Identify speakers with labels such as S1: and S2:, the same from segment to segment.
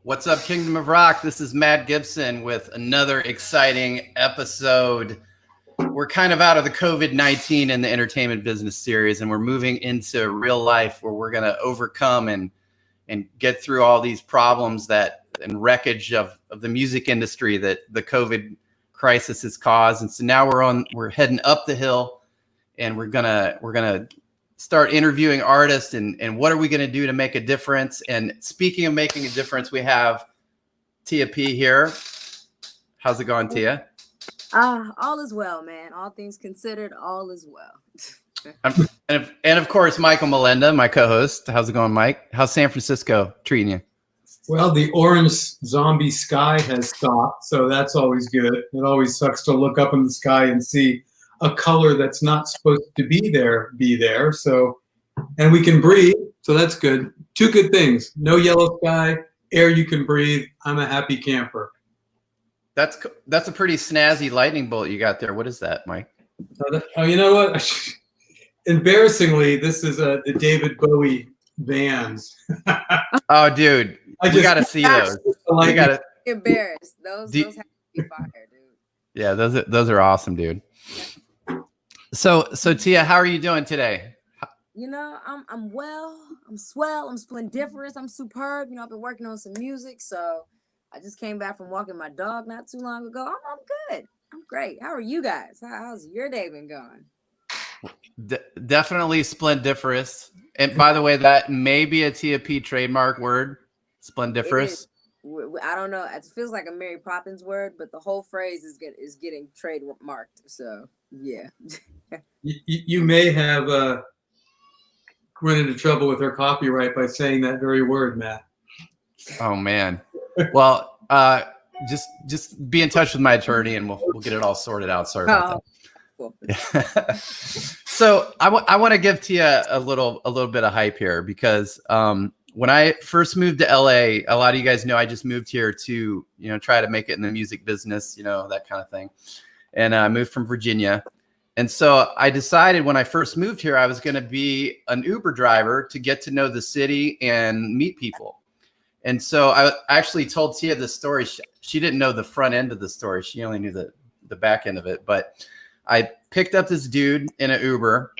S1: What's up, Kingdom of Rock? This is Matt Gibson with another exciting episode. We're kind of out of the COVID-19 and the entertainment business series, and we're moving into real life where we're going to overcome and get through all these problems and wreckage of the music industry that the COVID crisis has caused. And so now we're heading up the hill, and we're gonna start interviewing artists and what are we going to do to make a difference. And speaking of making a difference, we have Tia P here. How's it going, Tia?
S2: All is well, man. All things considered, all is well.
S1: and of course, Michael Melenda, my co-host. How's it going, Mike? How's San Francisco treating you?
S3: Well, the orange zombie sky has stopped, so that's always good. It always sucks to look up in the sky and see a color that's not supposed to be there. So, and we can breathe, so that's good. Two good things: no yellow sky, air you can breathe. I'm a happy camper.
S1: That's a pretty snazzy lightning bolt you got there. What is that, Mike?
S3: Oh, you know what? Embarrassingly, this is the David Bowie Vans.
S1: Oh, dude, we got to see those.
S2: You gotta embarrassed. Those have to be fire, dude.
S1: Yeah, those are awesome, dude. So Tia, how are you doing today?
S2: You know, I'm well. I'm swell. I'm splendiferous. I'm superb. You know, I've been working on some music, so I just came back from walking my dog not too long ago. I'm good. I'm great. How are you guys? How's your day been going?
S1: Definitely splendiferous. And by the way, that may be a Tia P trademark word, splendiferous.
S2: I don't know. It feels like a Mary Poppins word, but the whole phrase is getting trademarked. So yeah.
S3: You may have run into trouble with her copyright by saying that very word, Matt.
S1: Oh man. Well, just be in touch with my attorney and we'll get it all sorted out. Sorry about that. Cool. So I want to give Tia a little bit of hype here because when I first moved to LA, a lot of you guys know I just moved here to try to make it in the music business, that kind of thing. And I moved from Virginia. And so I decided when I first moved here, I was going to be an Uber driver to get to know the city and meet people. And so I actually told Tia the story. She didn't know the front end of the story. She only knew the back end of it. But I picked up this dude in an Uber,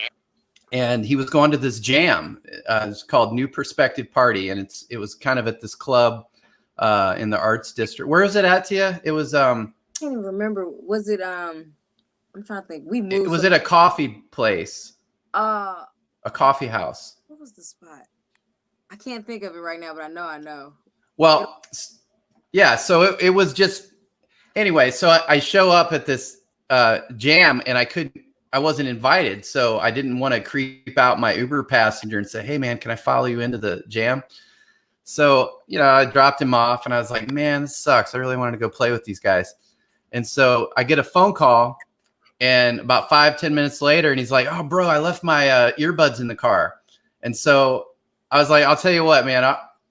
S1: and he was going to this jam. It's called New Perspective Party, and it was kind of at this club in the Arts District. Where was it at, Tia? It was. I
S2: can't even remember. Was it? I'm trying to think. We moved.
S1: It was at a coffee place.
S2: A
S1: coffee house.
S2: What was the spot? I can't think of it right now, but I know.
S1: Well, yeah. So it was just anyway. So I show up at this jam, and I wasn't invited, so I didn't want to creep out my Uber passenger and say, "Hey, man, can I follow you into the jam?" So I dropped him off, and I was like, "Man, this sucks. I really wanted to go play with these guys." And so I get a phone call, and about 5-10 minutes later, and he's like, "Oh, bro, I left my earbuds in the car." And so I was like, "I'll tell you what, man,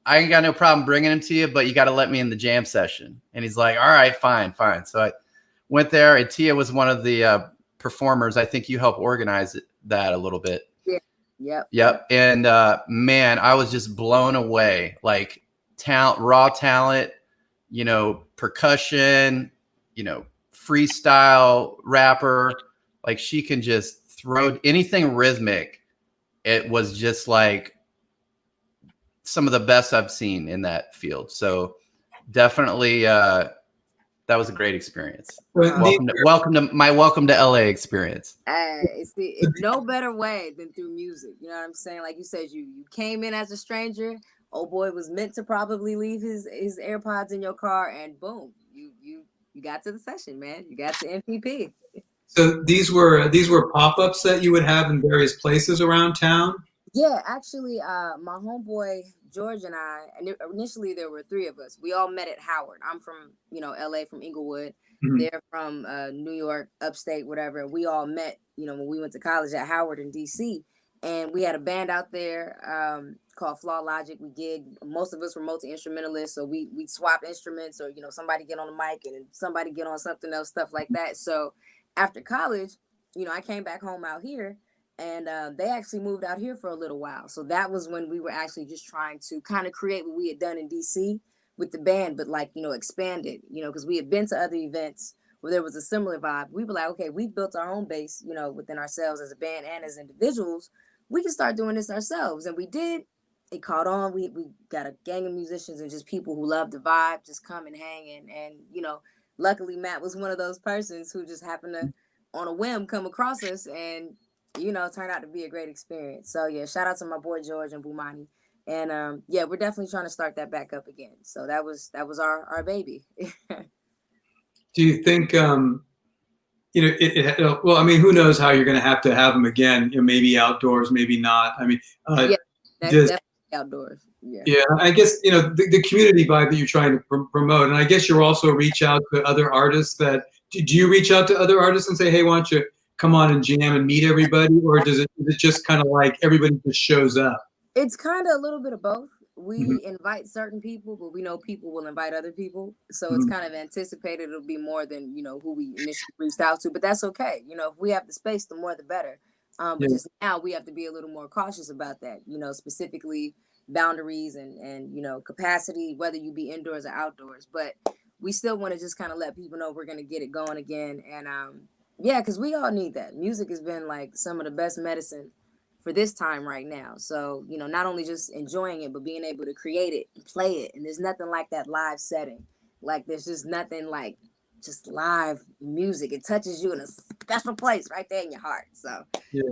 S1: I ain't got no problem bringing them to you, but you got to let me in the jam session." And he's like, "All right, fine." So I went there, and Tia was one of the performers. I think you helped organize that a little bit.
S2: Yeah.
S1: Yep. And man, I was just blown away. Like raw talent, percussion, freestyle rapper. Like she can just throw anything rhythmic. It was just like some of the best I've seen in that field. So definitely that was a great experience. Welcome to LA experience.
S2: It's no better way than through music. You know what I'm saying? Like you said, you came in as a stranger. Old boy was meant to probably leave his AirPods in your car, and boom, you got to the session, man. You got to MPP.
S3: So these were pop-ups that you would have in various places around town?
S2: Yeah, actually, my homeboy George and I, and initially there were three of us. We all met at Howard. I'm from, LA, from Inglewood. Mm-hmm. They're from New York, upstate, whatever. We all met, when we went to college at Howard in DC. And we had a band out there called Flaw Logic. We gigged. Most of us were multi-instrumentalists, so we swap instruments, or somebody get on the mic and somebody get on something else, stuff like that. So after college, I came back home out here. And they actually moved out here for a little while. So that was when we were actually just trying to kind of create what we had done in DC, with the band, but like, expanded, because we had been to other events where there was a similar vibe. We were like, okay, we built our own base, within ourselves as a band and as individuals. We can start doing this ourselves. And we did. It caught on. We got a gang of musicians and just people who love the vibe, just come and hang. And luckily Matt was one of those persons who just happened to, on a whim, come across us and, turned out to be a great experience. So yeah, shout out to my boy George and Bumani. And yeah, we're definitely trying to start that back up again. So that was our baby.
S3: Do you think well, I mean, who knows how you're going to have them again? Maybe outdoors, maybe not. I mean,
S2: yeah, definitely outdoors.
S3: Yeah, I guess the community vibe that you're trying to promote, and I guess you're also reach out to other artists. Do you reach out to other artists and say, hey, why don't you come on and jam and meet everybody, or is it just kind of like everybody just shows up?
S2: It's kind of a little bit of both. We invite certain people, but we know people will invite other people. So it's kind of anticipated it'll be more than, who we initially reached out to. But that's okay. If we have the space, the more the better. But just now we have to be a little more cautious about that, specifically boundaries and capacity, whether you be indoors or outdoors. But we still want to just kind of let people know we're going to get it going again. And yeah, because we all need that. Music has been like some of the best medicine for this time right now. So, not only just enjoying it, but being able to create it and play it. And there's nothing like that live setting. Like there's just nothing like just live music. It touches you in a special place right there in your heart. So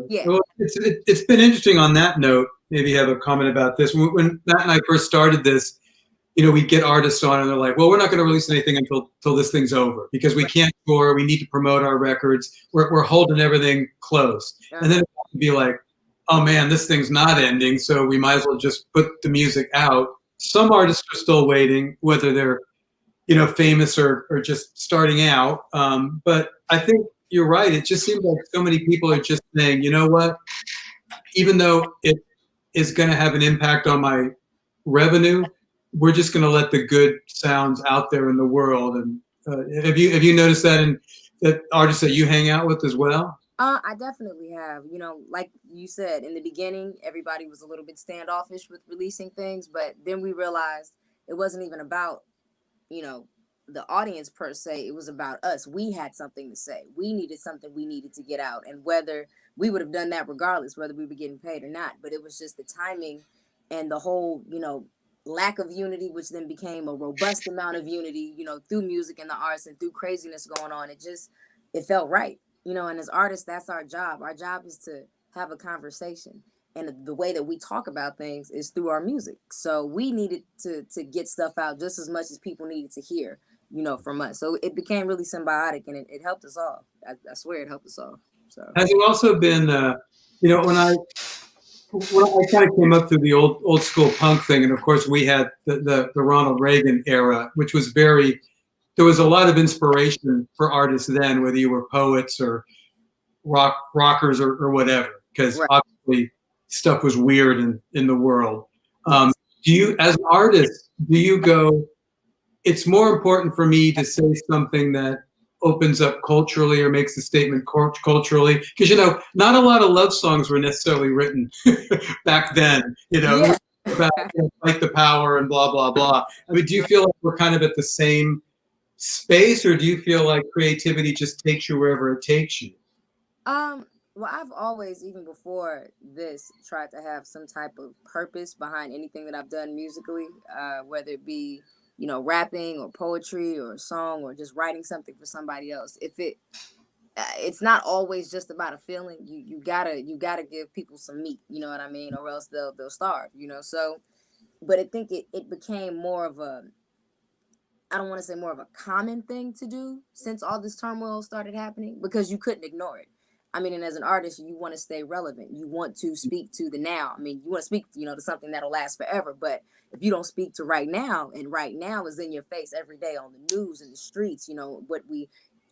S2: yeah.
S3: Well, it's been interesting on that note. Maybe you have a comment about this. When Matt and I first started this, we get artists on and they're like, well, we're not going to release anything until this thing's over because we can't tour. We need to promote our records. We're holding everything close. And then it would be like, oh man, this thing's not ending, so we might as well just put the music out. Some artists are still waiting, whether they're, famous or just starting out. But I think you're right. It just seems like so many people are just saying, you know what, even though it is going to have an impact on my revenue, we're just going to let the good sounds out there in the world. And have you noticed that in that artists that you hang out with as well?
S2: I definitely have. Like you said, in the beginning, everybody was a little bit standoffish with releasing things, but then we realized it wasn't even about, the audience per se. It was about us. We had something to say. We needed something we needed to get out. And whether we would have done that regardless, whether we were getting paid or not. But it was just the timing and the whole, lack of unity, which then became a robust amount of unity, through music and the arts and through craziness going on. It felt right. And as artists, that's our job. Our job is to have a conversation. And the way that we talk about things is through our music. So we needed to get stuff out just as much as people needed to hear, from us. So it became really symbiotic and it helped us all. I swear it helped us all. So
S3: has it also been, when I kind of came up through the old school punk thing, and of course we had the Ronald Reagan era, which was there was a lot of inspiration for artists then, whether you were poets or rockers or whatever, because obviously stuff was weird in the world. Do you, as an artist, go, it's more important for me to say something that opens up culturally or makes a statement culturally? Because, not a lot of love songs were necessarily written back then, about like the power and blah, blah, blah. I mean, do you feel like we're kind of at the same space, or do you feel like creativity just takes you wherever it takes you?
S2: Well, I've always, even before this, tried to have some type of purpose behind anything that I've done musically, whether it be, rapping or poetry or a song or just writing something for somebody else. If it's not always just about a feeling. You gotta give people some meat, you know what I mean, or else they'll starve, So, but I think it became more of a, I don't want to say more of a common thing to do since all this turmoil started happening, because you couldn't ignore it. I mean, and as an artist, you want to stay relevant. You want to speak to the now. I mean, you want to speak, to something that'll last forever. But if you don't speak to right now, and right now is in your face every day on the news and the streets,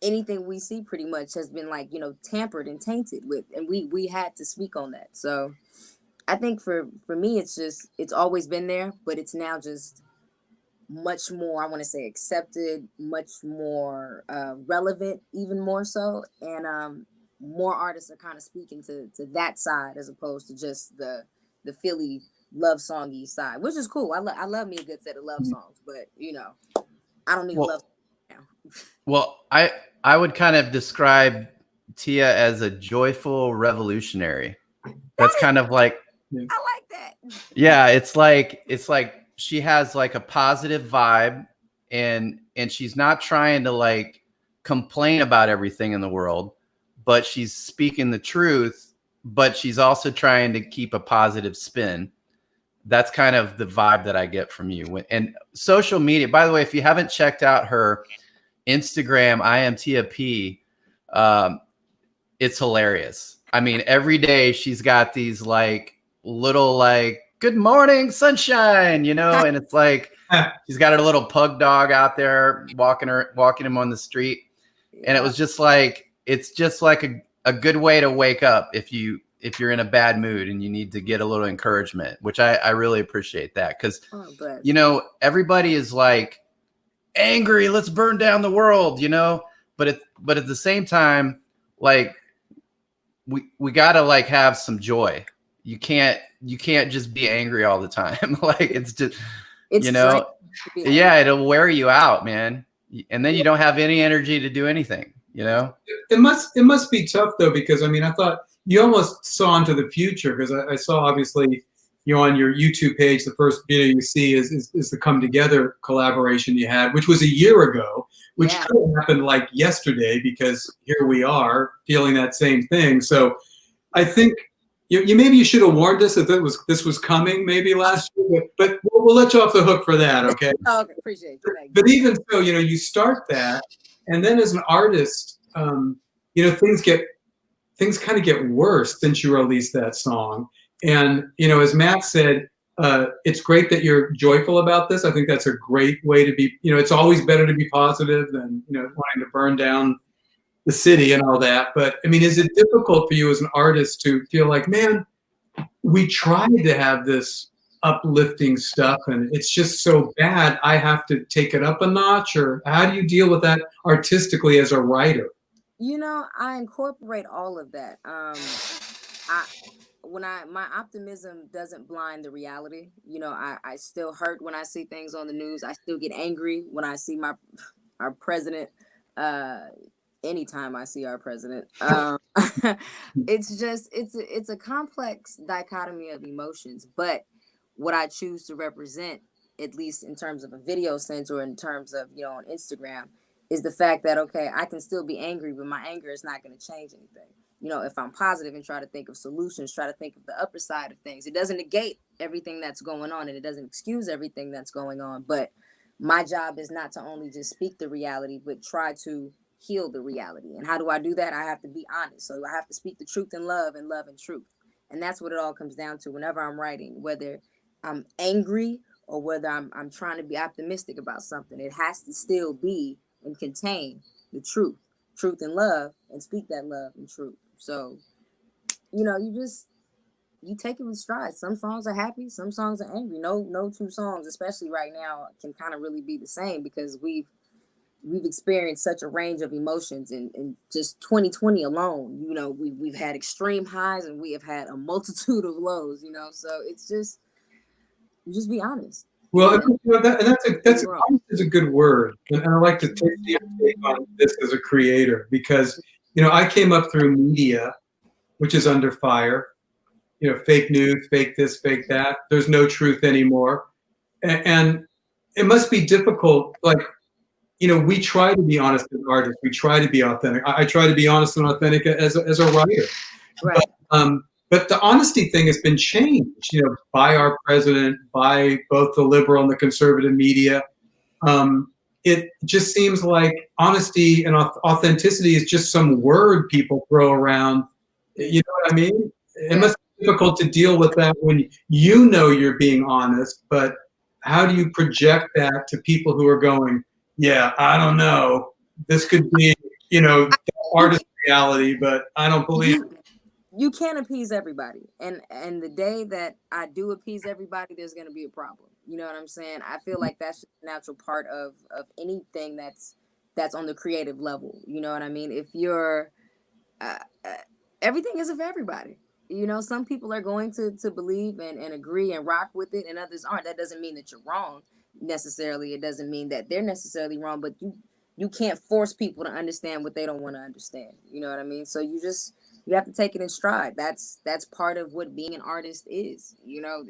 S2: anything we see pretty much has been like, tampered and tainted with, and we had to speak on that. So I think for me, it's always been there, but it's now just much more, I want to say, accepted, much more relevant, even more so. And more artists are kind of speaking to that side as opposed to just the Philly love songy side, which is cool. I love me a good set of love songs, but I don't need a love song now.
S1: Well, I would kind of describe Tia as a joyful revolutionary. That's kind of like,
S2: I like that.
S1: yeah, it's like she has like a positive vibe, and she's not trying to like complain about everything in the world, but she's speaking the truth, but she's also trying to keep a positive spin. That's kind of the vibe that I get from you. And social media, by the way, if you haven't checked out her Instagram, I am Tia P, it's hilarious. I mean, every day she's got these like little like good morning sunshine, and it's like she's got her little pug dog out there walking him on the street. And it was just like, it's just like a good way to wake up if you're in a bad mood and you need to get a little encouragement, which I really appreciate that. Because everybody is like angry, let's burn down the world, but at the same time, like we gotta like have some joy. You can't just be angry all the time. Like it's just it'll wear you out, man. And then you don't have any energy to do anything,
S3: It must be tough though, because I mean, I thought you almost saw into the future, because I saw obviously on your YouTube page, the first video you see is the Come Together collaboration you had, which was a year ago, which could have happened like yesterday, because here we are feeling that same thing. So I think you should have warned us if this was coming maybe last year, but we'll let you off the hook for that, okay?
S2: Okay, appreciate it.
S3: But even so, you start that, and then as an artist, things kind of get worse since you released that song. And as Matt said, it's great that you're joyful about this. I think that's a great way to be. It's always better to be positive than wanting to burn down the city and all that. But I mean, is it difficult for you as an artist to feel like, man, we tried to have this uplifting stuff and it's just so bad, I have to take it up a notch? Or how do you deal with that artistically as a writer?
S2: I incorporate all of that. My optimism doesn't blind the reality. I still hurt when I see things on the news. I still get angry when I see our president. Anytime I see our president, it's a complex dichotomy of emotions. But what I choose to represent, at least in terms of a video sense or in terms of on Instagram, is the fact that I can still be angry, but my anger is not going to change anything. If I'm positive and try to think of solutions, try to think of the upper side of things, it doesn't negate everything that's going on and it doesn't excuse everything that's going on. But my job is not to only just speak the reality, but try to heal the reality. And how do I do that? I have to be honest. So I have to speak the truth in love and love and truth. And that's what it all comes down to whenever I'm writing, whether I'm angry or whether I'm trying to be optimistic about something. It has to still be and contain the truth and love, and speak that love and truth. So, you take it with stride. Some songs are happy, some songs are angry. No two songs, especially right now, can kind of really be the same, because we've experienced such a range of emotions in just 2020 alone. We've had extreme highs and we have had a multitude of lows. So it's just be honest.
S3: Well, that's a good word, and I like to take on this as a creator, because I came up through media, which is under fire. Fake news, fake this, fake that. There's no truth anymore, and it must be difficult. Like, we try to be honest as artists. We try to be authentic. I try to be honest and authentic as a writer.
S2: Right.
S3: But the honesty thing has been changed, by our president, by both the liberal and the conservative media. It just seems like honesty and authenticity is just some word people throw around. You know what I mean? It must be difficult to deal with that when you're being honest, but how do you project that to people who are going, yeah, I don't know, this could be, the artist reality, but I don't believe it.
S2: You can't appease everybody, and the day that I do appease everybody, there's going to be a problem. You know what I'm saying? I feel like that's just a natural part of anything that's on the creative level. You know what I mean? If you're everything isn't for everybody. you know, some people are going to believe and agree and rock with it, and others aren't. That doesn't mean that you're wrong necessarily. It doesn't mean that they're necessarily wrong, but you can't force people to understand what they don't want to understand. You know what I mean? So you have to take it in stride. That's part of what being an artist is. You know,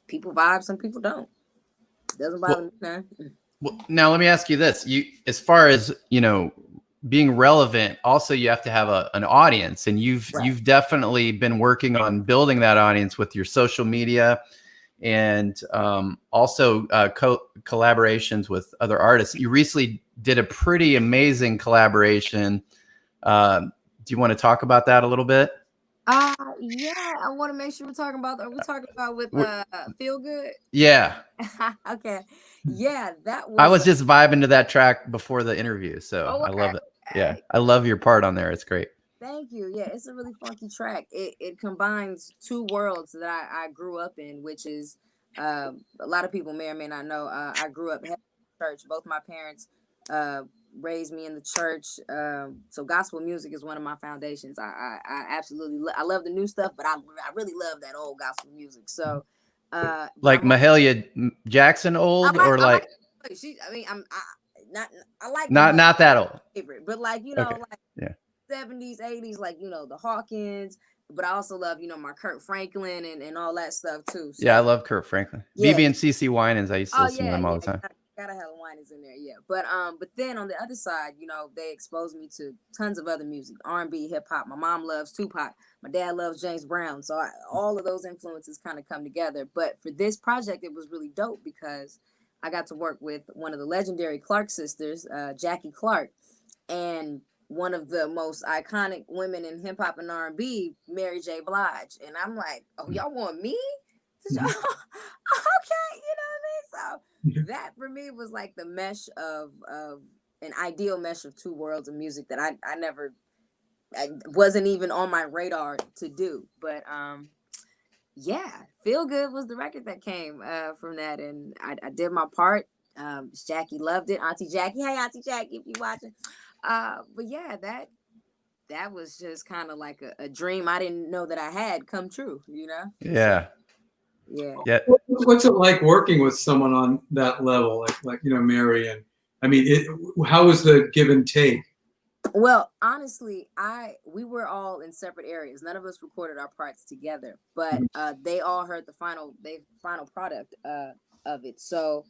S2: people vibe, some people don't. It doesn't bother me. Nah.
S1: Well, now let me ask you this: as far as being relevant, also you have to have an audience, and you've definitely been working on building that audience with your social media, and also collaborations with other artists. You recently did a pretty amazing collaboration. Do you want to talk about that a little bit?
S2: Yeah, I want to make sure we're talking about with Feel Good.
S1: Yeah.
S2: Okay. Yeah, that was.
S1: I was just vibing to that track before the interview, so I love it. Yeah, I love your part on there. It's great.
S2: Thank you. Yeah, it's a really funky track. It combines two worlds that I grew up in, which is a lot of people may or may not know. I grew up in church. Both my parents raised me in the church. So gospel music is one of my foundations. I absolutely I love the new stuff, but I really love that old gospel music. So
S1: like Mahalia Jackson old, or like not that old
S2: favorite, but like like 70s, 80s, like the Hawkins. But I also love my Kirk Franklin and all that stuff too. So,
S1: yeah, I love Kirk Franklin.
S2: Yeah.
S1: BB and CC Winans, I used to listen to them all the time.
S2: Gotta have Winans in there, yeah. But then on the other side, they exposed me to tons of other music, R&B, hip hop. My mom loves Tupac. My dad loves James Brown. So all of those influences kind of come together. But for this project, it was really dope because I got to work with one of the legendary Clark sisters, Jackie Clark, and one of the most iconic women in hip hop and R&B, Mary J. Blige. And I'm like, oh, y'all want me? Okay, you know what I mean? So that for me was like the mesh of an ideal mesh of two worlds of music that I wasn't even on my radar to do. But yeah, Feel Good was the record that came from that, and I did my part. Jackie loved it. Auntie Jackie, hey Auntie Jackie, if you're watching. But yeah, that was just kind of like a dream I didn't know that I had come true,
S1: Yeah.
S2: Yeah.
S3: What's it like working with someone on that level, like Mary? And I mean, how was the give and take?
S2: Well, honestly, we were all in separate areas. None of us recorded our parts together, but they all heard the final product of it. So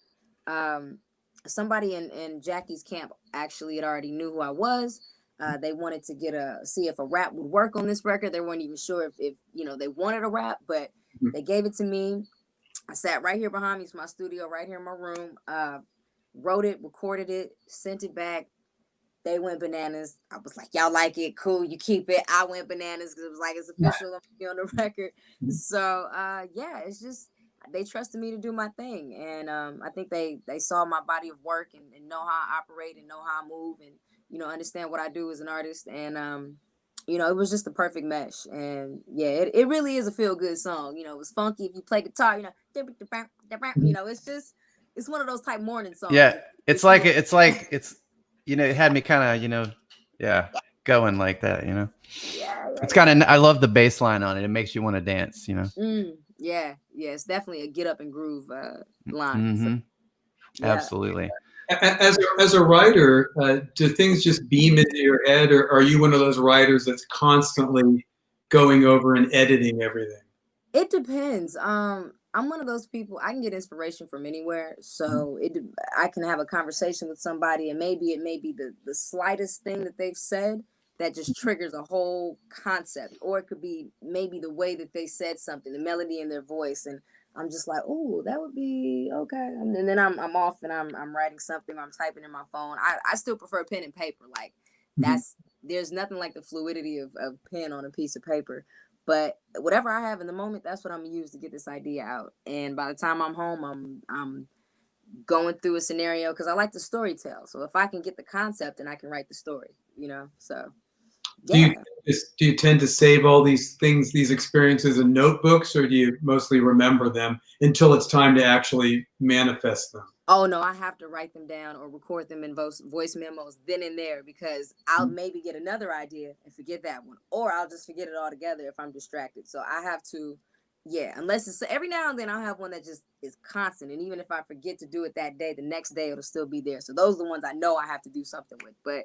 S2: somebody in Jackie's camp actually had already knew who I was. They wanted to see if a rap would work on this record. They weren't even sure if they wanted a rap, but they gave it to me. I sat right here behind me. It's my studio right here in my room. Wrote it, recorded it, sent it back. They went bananas. I was like, y'all like it? Cool, you keep it. I went bananas because it was like, it's official. I'm on the record. So yeah, it's just they trusted me to do my thing. And I think they saw my body of work and know how I operate and know how I move and, understand what I do as an artist. And, it was just the perfect mesh. And yeah, it really is a feel good song. It was funky. If you play guitar, it's one of those type morning songs.
S1: Yeah. It's it had me kind of, going like that,
S2: Yeah.
S1: It's kind of, I love the bass line on it. It makes you want to dance,
S2: Yeah. It's definitely a get up and groove line.
S1: Mm-hmm.
S2: So, yeah.
S1: Absolutely.
S3: As a writer, do things just beam into your head, or are you one of those writers that's constantly going over and editing everything?
S2: It depends. I'm one of those people. I can get inspiration from anywhere. So I can have a conversation with somebody, and maybe it may be the slightest thing that they've said that just triggers a whole concept, or it could be maybe the way that they said something, the melody in their voice, and I'm just like, oh, that would be okay. And then I'm off and I'm writing something, I'm typing in my phone. I still prefer pen and paper. Like there's nothing like the fluidity of pen on a piece of paper. But whatever I have in the moment, that's what I'm gonna use to get this idea out. And by the time I'm home, I'm going through a scenario because I like to story tell. So if I can get the concept, then I can write the story, So yeah.
S3: Do you tend to save all these things, these experiences in notebooks, or do you mostly remember them until it's time to actually manifest them?
S2: Oh no, I have to write them down or record them in voice memos then and there, because I'll maybe get another idea and forget that one, or I'll just forget it altogether if I'm distracted. So I have to, yeah, unless it's every now and then I'll have one that just is constant, and even if I forget to do it that day, the next day it'll still be there. So those are the ones I know I have to do something with. But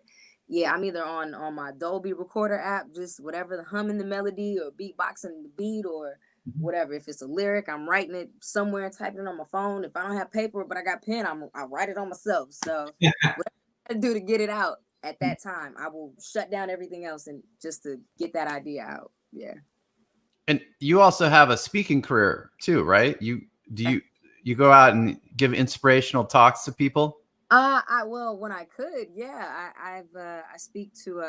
S2: yeah, I'm either on my Dolby Recorder app, just whatever, the humming the melody or beatboxing the beat or whatever. If it's a lyric, I'm writing it somewhere and typing it on my phone. If I don't have paper but I got pen, I write it on myself. So whatever I do to get it out at that time, I will shut down everything else and just to get that idea out. Yeah.
S1: And you also have a speaking career too, right? You go out and give inspirational talks to people?
S2: Well, when I could, yeah, I speak to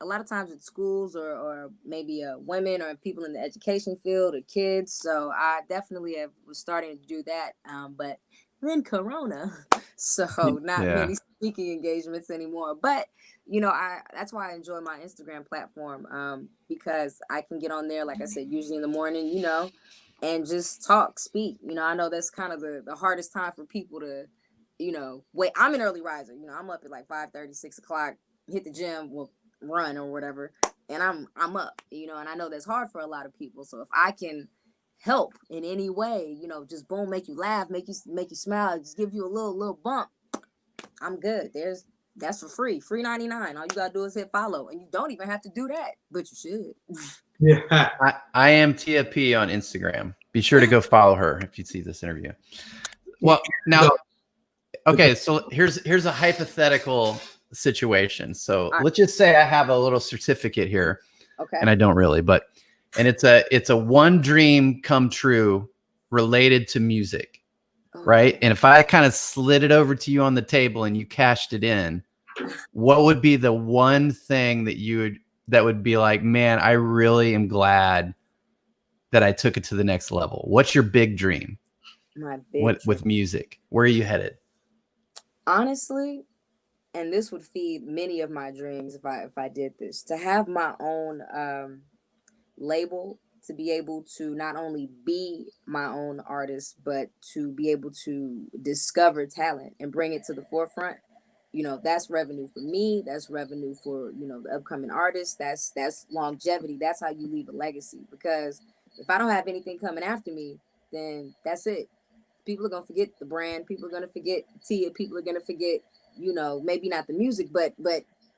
S2: a lot of times at schools or maybe women or people in the education field or kids. So I definitely was starting to do that. But then Corona, so not
S1: Yeah.
S2: many speaking engagements anymore. But that's why I enjoy my Instagram platform, because I can get on there, like I said, usually in the morning, and just speak. I know that's kind of the hardest time for people to wait. I'm an early riser. I'm up at like 5:30, 6 o'clock, hit the gym, will run or whatever, and I'm up, and I know that's hard for a lot of people. So if I can help in any way, just boom, make you laugh, make you smile, just give you a little bump, I'm good. That's for free 99. All you gotta do is hit follow, and you don't even have to do that, but you should.
S3: Yeah.
S1: I am Tia P on Instagram. Be sure to go follow her if you see this interview. Well, now, okay, so here's a hypothetical situation. So let's just say I have a little certificate here,
S2: Okay.
S1: and I don't really, and it's a one dream come true related to music, right? And if I kind of slid it over to you on the table and you cashed it in, what would be the one thing that would be like, man, I really am glad that I took it to the next level? What's your big dream?
S2: My big dream.
S1: With music? Where are you headed?
S2: Honestly, and this would feed many of my dreams if I did this, to have my own label, to be able to not only be my own artist, but to be able to discover talent and bring it to the forefront. That's revenue for me. That's revenue for, the upcoming artists. That's longevity. That's how you leave a legacy. Because if I don't have anything coming after me, then that's it. People are going to forget the brand. People are going to forget Tia. People are going to forget, maybe not the music, but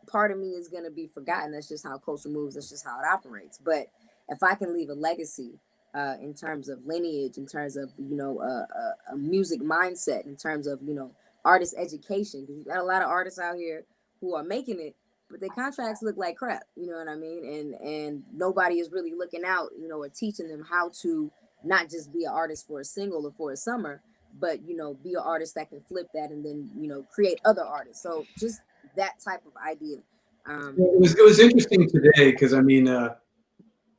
S2: part of me is going to be forgotten. That's just how culture moves. That's just how it operates. But if I can leave a legacy in terms of lineage, in terms of, a music mindset, in terms of, artist education, because you got a lot of artists out here who are making it, but their contracts look like crap. You know what I mean? And nobody is really looking out, or teaching them how to not just be an artist for a single or for a summer, but be an artist that can flip that and then create other artists. So just that type of idea.
S3: It was interesting today because I mean,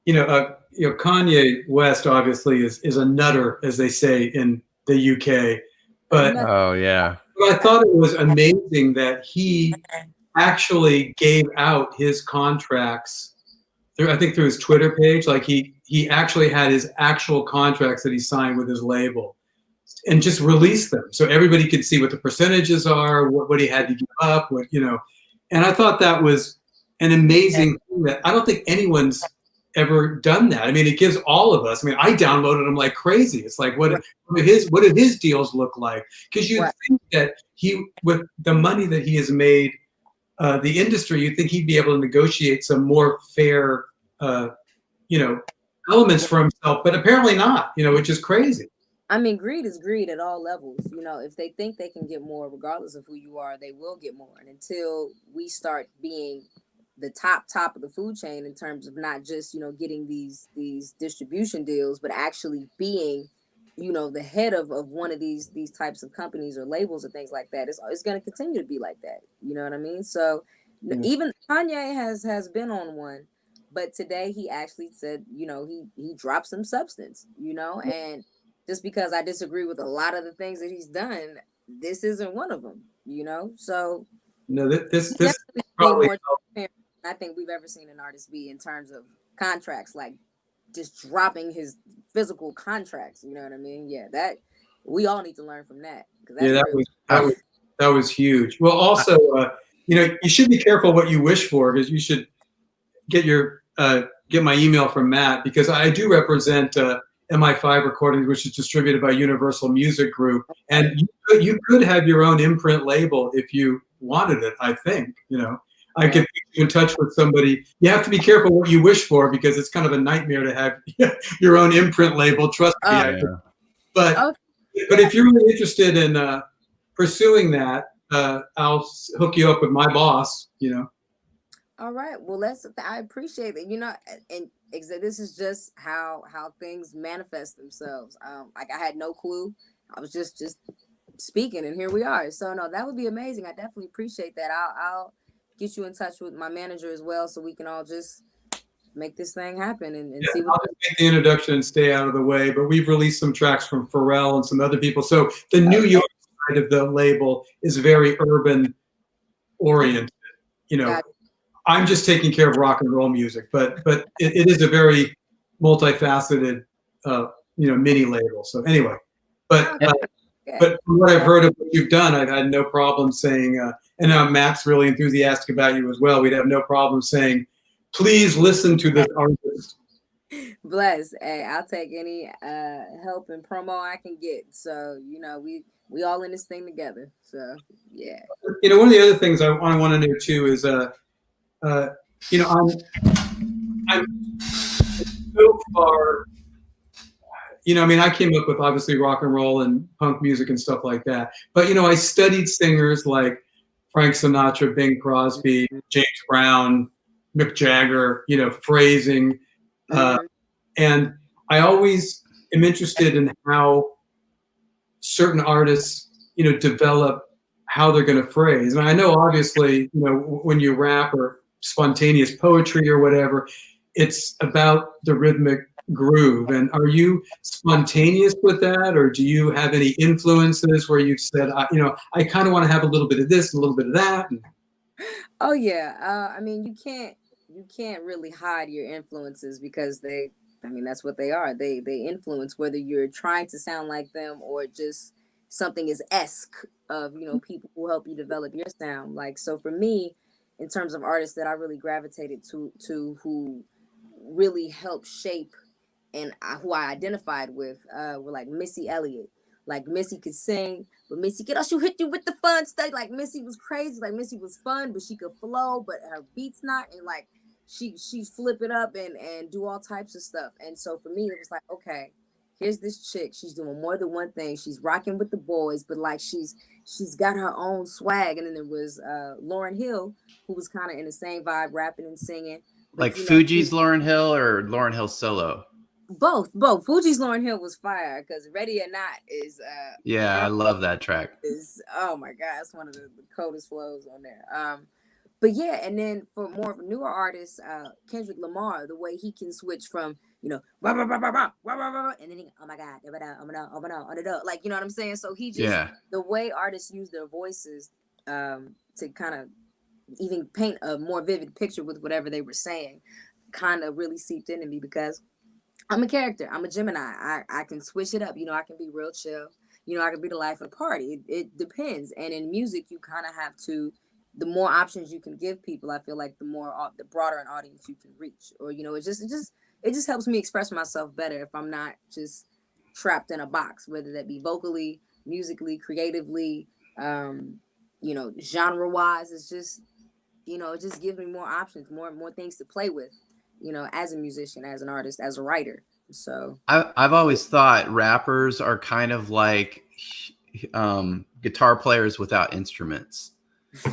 S3: Kanye West obviously is a nutter, as they say in the UK. But
S1: oh yeah,
S3: I thought it was amazing that he actually gave out his contracts through his Twitter page. Like he actually had his actual contracts that he signed with his label, and just released them so everybody could see what the percentages are, what he had to give up, And I thought that was an amazing thing that I don't think anyone's ever done that. I mean, it gives all of us. I mean, I downloaded them like crazy. It's like, what do his deals look like? Because you think that with the money that he has made, the industry, you think he'd be able to negotiate some more fair, elements for himself, but apparently not. Which is crazy.
S2: I mean, greed is greed at all levels. If they think they can get more, regardless of who you are, they will get more. And until we start being the top of the food chain in terms of not just getting these distribution deals, but actually being the head of one of these types of companies or labels or things like that, it's going to continue to be like that. You know what I mean? So even Kanye has been on one, but today he actually said he dropped some substance, and just because I disagree with a lot of the things that he's done, this isn't one of them. So
S3: this probably
S2: more I think we've ever seen an artist be in terms of contracts, like just dropping his physical contracts. You know what I mean? Yeah, that we all need to learn from that.
S3: Yeah, that was huge. Well, also, you should be careful what you wish for, because you should get my email from Matt, because I do represent MI5 Recordings, which is distributed by Universal Music Group, and you could have your own imprint label if you wanted it. I think I could put you in touch with somebody. You have to be careful what you wish for, because it's kind of a nightmare to have your own imprint label. Trust me. But if you're really interested in pursuing that, I'll hook you up with my boss.
S2: All right. Well, I appreciate it. And this is just how things manifest themselves. Like I had no clue. I was just speaking, and here we are. So no, that would be amazing. I definitely appreciate that. I'll get you in touch with my manager as well, so we can all just make this thing happen and see what.
S3: I'll just make the introduction and stay out of the way. But we've released some tracks from Pharrell and some other people. So the New York side of the label is very urban oriented. I'm just taking care of rock and roll music, but it is a very multifaceted, mini label. So anyway, but from what I've heard of what you've done, I've had no problem saying, and Matt's really enthusiastic about you as well. We'd have no problem saying, please listen to this artist.
S2: Bless. Hey, I'll take any help and promo I can get. So we all in this thing together. So yeah.
S3: One of the other things I want to know too is I'm so far. I came up with obviously rock and roll and punk music and stuff like that. But I studied singers like Frank Sinatra, Bing Crosby, James Brown, Mick Jagger, phrasing. And I always am interested in how certain artists, develop how they're going to phrase. And I know obviously, when you rap or spontaneous poetry or whatever, it's about the rhythmic groove. And are you spontaneous with that, or do you have any influences where you've said, I kind of want to have a little bit of this, a little bit of that?
S2: Oh yeah. You can't really hide your influences, because that's what they are. They influence, whether you're trying to sound like them or just something is esque of, people who help you develop your sound. Like, so for me, in terms of artists that I really gravitated to who really helped shape and who I identified with were like Missy Elliott. Like Missy could sing, but Missy could also hit you with the fun stuff. Like Missy was crazy. Like Missy was fun, but she could flow, but her beats not. And like she flip it up and do all types of stuff. And so for me, it was like, okay, here's this chick. She's doing more than one thing. She's rocking with the boys, but like she's got her own swag. And then there was Lauryn Hill, who was kind of in the same vibe, rapping and singing. But,
S1: like Fugees Lauryn Hill or Lauryn Hill solo?
S2: Both. Fugees Lauryn Hill was fire, because Ready or Not is
S1: I love that track.
S2: Oh my god, it's one of the coldest flows on there. But yeah, and then for more of a newer artists, Kendrick Lamar, the way he can switch from rah, rah, rah, rah, rah, rah, rah, rah, and then oh my god, like, you know what I'm saying? So he just the way artists use their voices to kind of even paint a more vivid picture with whatever they were saying, kind of really seeped into me, because I'm a character. I'm a Gemini. I can switch it up. I can be real chill. I can be the life of the party. It depends. And in music, you kind of have to, the more options you can give people, I feel like the broader an audience you can reach. Or, it just helps me express myself better if I'm not just trapped in a box, whether that be vocally, musically, creatively, genre wise. It's just, it just gives me more options, more things to play with. As a musician, as an artist, as a writer. So
S1: I've always thought rappers are kind of like guitar players without instruments,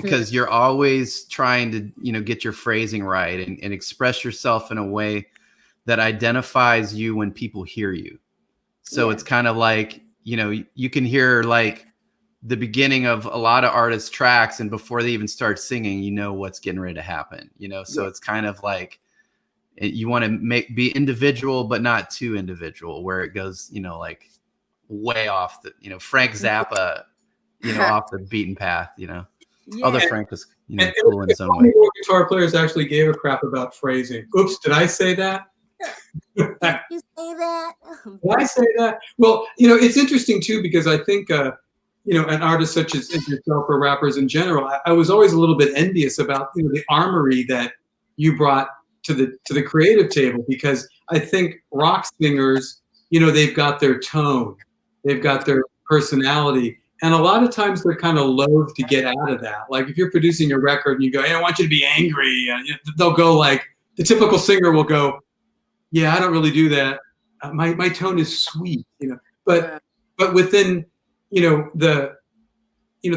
S1: because you're always trying to, get your phrasing right and express yourself in a way that identifies you when people hear you. So it's kind of like, you can hear like the beginning of a lot of artists' tracks, and before they even start singing, what's getting ready to happen, so it's kind of like, you want to be individual, but not too individual, where it goes, like way off the, Frank Zappa, off the beaten path, Although Frank was, cool in his own way.
S3: Guitar players actually gave a crap about phrasing. Oops, did I say that?
S2: Did you say that?
S3: Did I say that? Well, it's interesting too, because I think an artist such as yourself or rappers in general, I was always a little bit envious about the armory that you brought to the creative table, because I think rock singers, they've got their tone, they've got their personality, and a lot of times they're kind of loath to get out of that. Like if you're producing a record and you go, "Hey, I want you to be angry," they'll go like, the typical singer will go, "Yeah, I don't really do that. My tone is sweet," but within the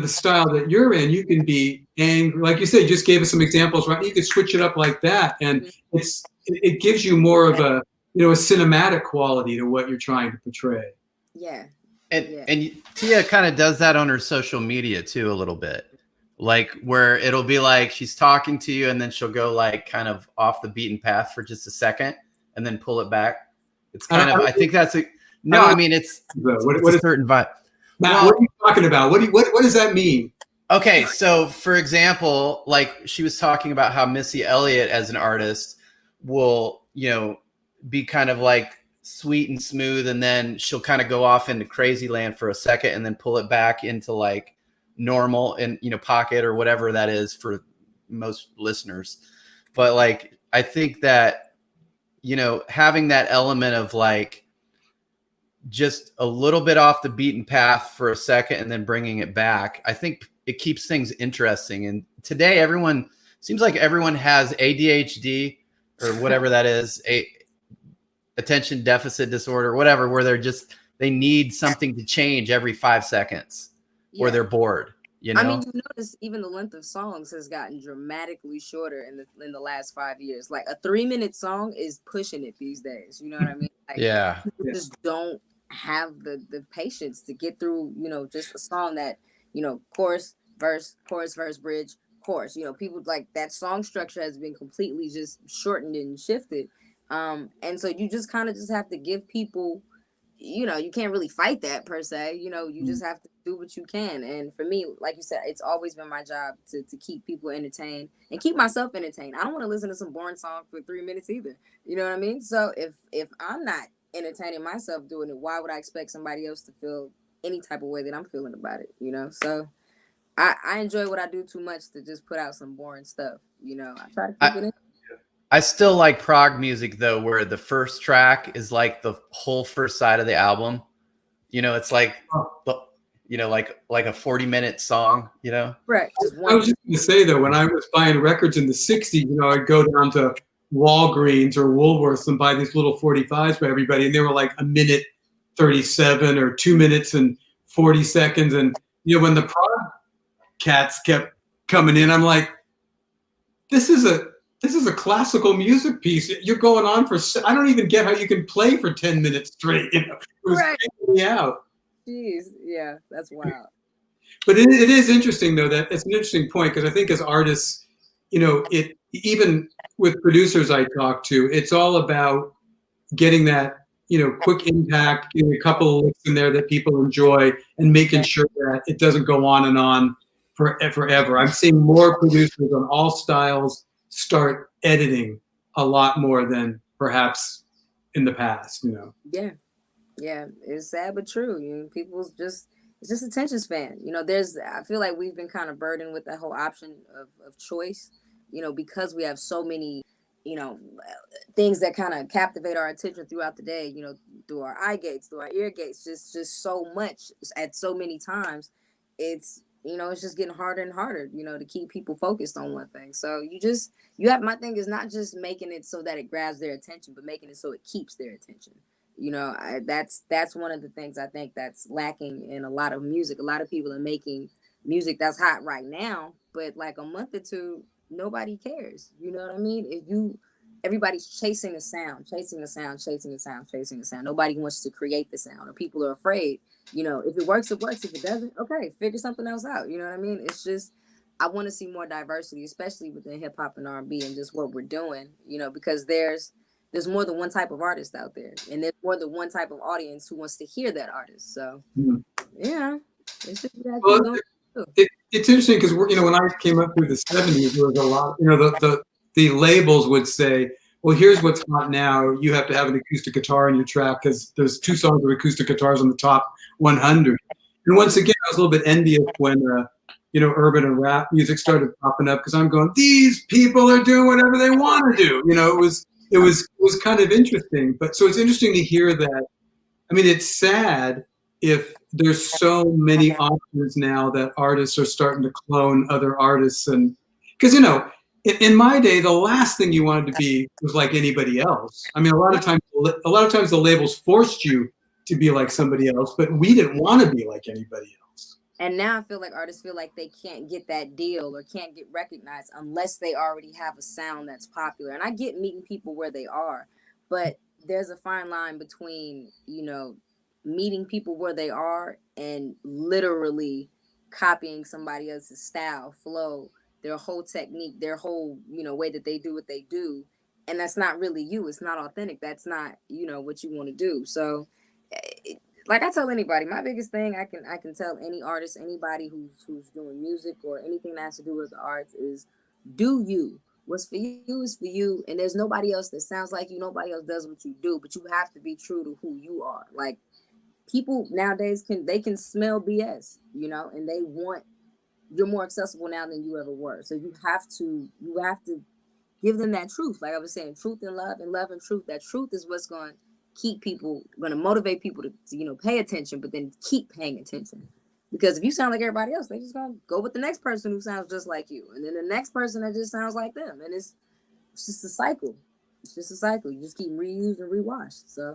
S3: style that you're in, you can be angry. Like you said, you just gave us some examples, right? You can switch it up like that, and it gives you more of a a cinematic quality to what you're trying to portray.
S2: Yeah.
S1: And Tia kind of does that on her social media too, a little bit, like where it'll be like she's talking to you and then she'll go like kind of off the beaten path for just a second and then pull it back. It's kind of, I think that's a, no, I mean, it's a certain vibe.
S3: Matt, what are you talking about? What does that mean?
S1: Okay, so for example, like she was talking about how Missy Elliott as an artist will, be kind of like sweet and smooth, and then she'll kind of go off into crazy land for a second and then pull it back into like normal and pocket or whatever that is for most listeners. But like I think that having that element of like just a little bit off the beaten path for a second and then bringing it back, I think it keeps things interesting. And today seems like everyone has ADHD or whatever that is, attention deficit disorder, whatever, where they need something to change every 5 seconds or they're bored.
S2: I mean, you notice even the length of songs has gotten dramatically shorter in the last 5 years. Like a 3-minute song is pushing it these days. You know what I mean? Like,
S1: yeah.
S2: People just don't have the patience to get through, just a song that, chorus, verse, bridge, chorus. People like that song structure has been completely just shortened and shifted. And so you just kind of just have to give people, you can't really fight that per se, you just have to do what you can. And for me, like you said, it's always been my job to keep people entertained and keep myself entertained. I don't want to listen to some boring song for 3 minutes either. You know what I mean? So if I'm not entertaining myself doing it, why would I expect somebody else to feel any type of way that I'm feeling about it? So I enjoy what I do too much to just put out some boring stuff. I try to keep it in.
S1: I still like prog music though, where the first track is like the whole first side of the album. It's like, like a 40-minute song,
S2: Right.
S3: I was just going to say though, when I was buying records in the 60s, I'd go down to Walgreens or Woolworths and buy these little 45s for everybody. And they were like 1:37 or 2 minutes and 40 seconds. And, when the prog cats kept coming in, I'm like, this is a classical music piece. You're going on for, I don't even get how you can play for 10 minutes straight. It was freaking me out.
S2: Jeez. Yeah, that's wild.
S3: But it is interesting though, that it's an interesting point, because I think as artists, even with producers I talk to, it's all about getting that, quick impact, getting a couple of licks in there that people enjoy and making sure that it doesn't go on and on forever. I'm seeing more producers on all styles start editing a lot more than perhaps in the past,
S2: Yeah, it's sad but true. People's it's just attention span. I feel like we've been kind of burdened with that whole option of choice, because we have so many, things that kind of captivate our attention throughout the day, through our eye gates, through our ear gates, just so much at so many times. It's just getting harder and harder, to keep people focused on one thing. So my thing is not just making it so that it grabs their attention, but making it so it keeps their attention. That's one of the things I think that's lacking in a lot of music. A lot of people are making music that's hot right now, but like a month or two, nobody cares. You know what I mean? Everybody's chasing the sound. Nobody wants to create the sound, or people are afraid. If it works, it works. If it doesn't, okay, figure something else out. You know what I mean? It's just, I want to see more diversity, especially within hip hop and R&B and just what we're doing, because there's more than one type of artist out there, and there's more than one type of audience who wants to hear that artist. So, yeah, it's just
S3: it's interesting because when I came up through the 70s, there was a lot. The labels would say, "Well, here's what's hot now. You have to have an acoustic guitar in your track because there's 2 songs with acoustic guitars on the top 100." And once again, I was a little bit envious when, urban and rap music started popping up, because I'm going, these people are doing whatever they want to do. It was kind of interesting. But so it's interesting to hear that. I mean, it's sad if there's so many options now that artists are starting to clone other artists, and because in my day, the last thing you wanted to be was like anybody else. I mean, a lot of times the labels forced you to be like somebody else, but we didn't want to be like anybody else.
S2: And now I feel like artists feel like they can't get that deal or can't get recognized unless they already have a sound that's popular. And I get meeting people where they are, but there's a fine line between, meeting people where they are and literally copying somebody else's style, flow, their whole technique, their whole, way that they do what they do. And that's not really you. It's not authentic. That's not, what you want to do. So like I tell anybody, my biggest thing I can tell any artist, anybody who's doing music or anything that has to do with the arts is do you. What's for you is for you. And there's nobody else that sounds like you. Nobody else does what you do, but you have to be true to who you are. Like, people nowadays can smell BS, and they want, you're more accessible now than you ever were. So you have to give them that truth. Like I was saying, truth and love and truth. That truth is what's going to motivate people to pay attention, but then keep paying attention. Because if you sound like everybody else, they just gonna go with the next person who sounds just like you, and then the next person that just sounds like them, and it's just a cycle. It's just a cycle. You just keep reused and rewashed. So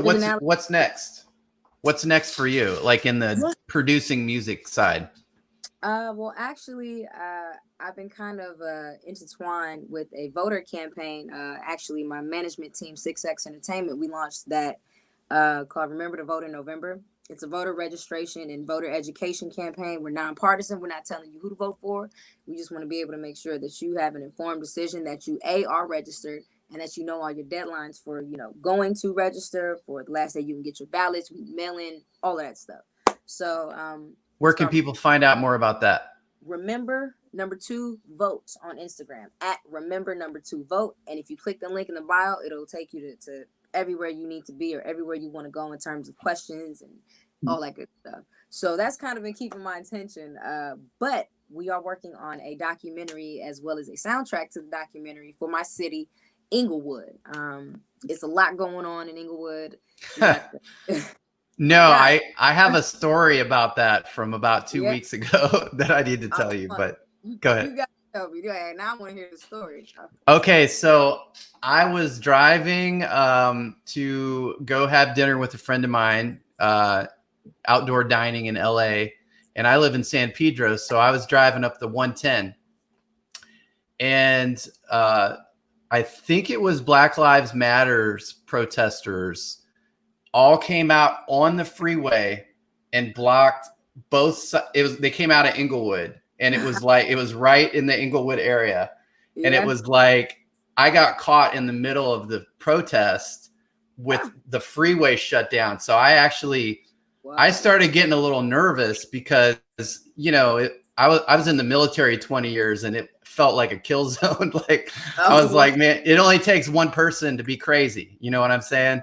S1: what's next? What's next for you, like in the producing music side?
S2: Well, actually, I've been kind of intertwined with a voter campaign. Actually, my management team, 6X Entertainment, we launched that called Remember to Vote in November. It's a voter registration and voter education campaign. We're nonpartisan. We're not telling you who to vote for. We just want to be able to make sure that you have an informed decision, that you are registered, and that you know all your deadlines for, going to register, for the last day you can get your ballots, mail in, all of that stuff. So
S1: where can people find out more about that?
S2: Remember #2 vote on Instagram at Remember #2 vote. And if you click the link in the bio, it'll take you to everywhere you need to be or everywhere you want to go in terms of questions and all that good stuff. So that's kind of been keeping my attention. But we are working on a documentary as well as a soundtrack to the documentary for my city, Inglewood. It's a lot going on in Inglewood.
S1: No, I have a story about that from about 2 weeks ago that I need to tell you, but go ahead.
S2: You got to tell me. Now I want to hear the story.
S1: Okay, so I was driving to go have dinner with a friend of mine, outdoor dining in LA, and I live in San Pedro, so I was driving up the 110, and I think it was Black Lives Matters protesters all came out on the freeway and blocked both sides. They came out of Inglewood, and it was right in the Inglewood area. Yeah. And it was like, I got caught in the middle of the protest with the freeway shut down. So I started getting a little nervous because, I was in the military 20 years and it felt like a kill zone. I was like, man, it only takes one person to be crazy. You know what I'm saying?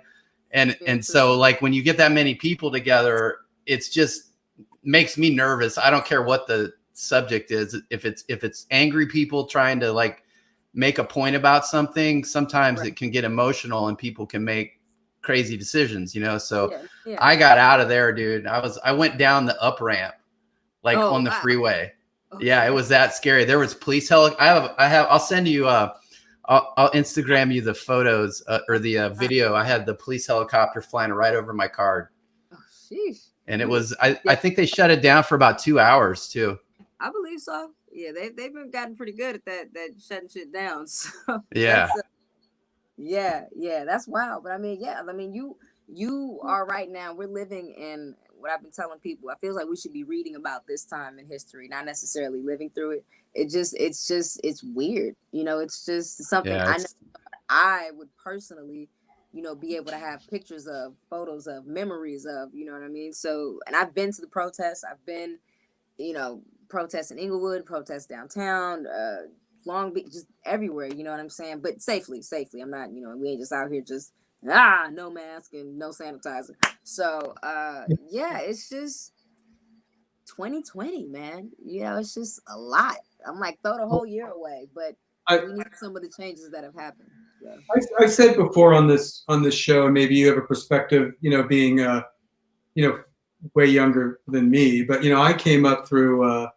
S1: And so like when you get that many people together, it's just makes me nervous. I don't care what the subject is. If it's angry people trying to like make a point about something, sometimes it can get emotional and people can make crazy decisions, So I got out of there, dude. I went down the up ramp, on the freeway. Yeah, it was that scary. There was police I'll send you I'll Instagram you the photos or the video. I had the police helicopter flying right over my car.
S2: Oh, sheesh.
S1: And it was, I think they shut it down for about 2 hours too.
S2: I believe so. Yeah, they've been gotten pretty good at that shutting shit down. So
S1: yeah.
S2: That's wild. But I mean, you are right now. We're living in what I've been telling people. I feel like we should be reading about this time in history, not necessarily living through it. It's weird. It's just something I know I would personally, be able to have pictures of, photos of, memories of, you know what I mean? So, and I've been to the protests. I've been, protests in Inglewood, protests downtown, Long Beach, just everywhere, you know what I'm saying? But safely. I'm not, we ain't just out here just, no mask and no sanitizer. So, it's just, 2020, man. You know, it's just a lot. I'm like, throw the whole year away, but we need some of the changes that have happened. Yeah.
S3: I said before on this show, maybe you have a perspective, you know, being you know, way younger than me, but you know, I came up through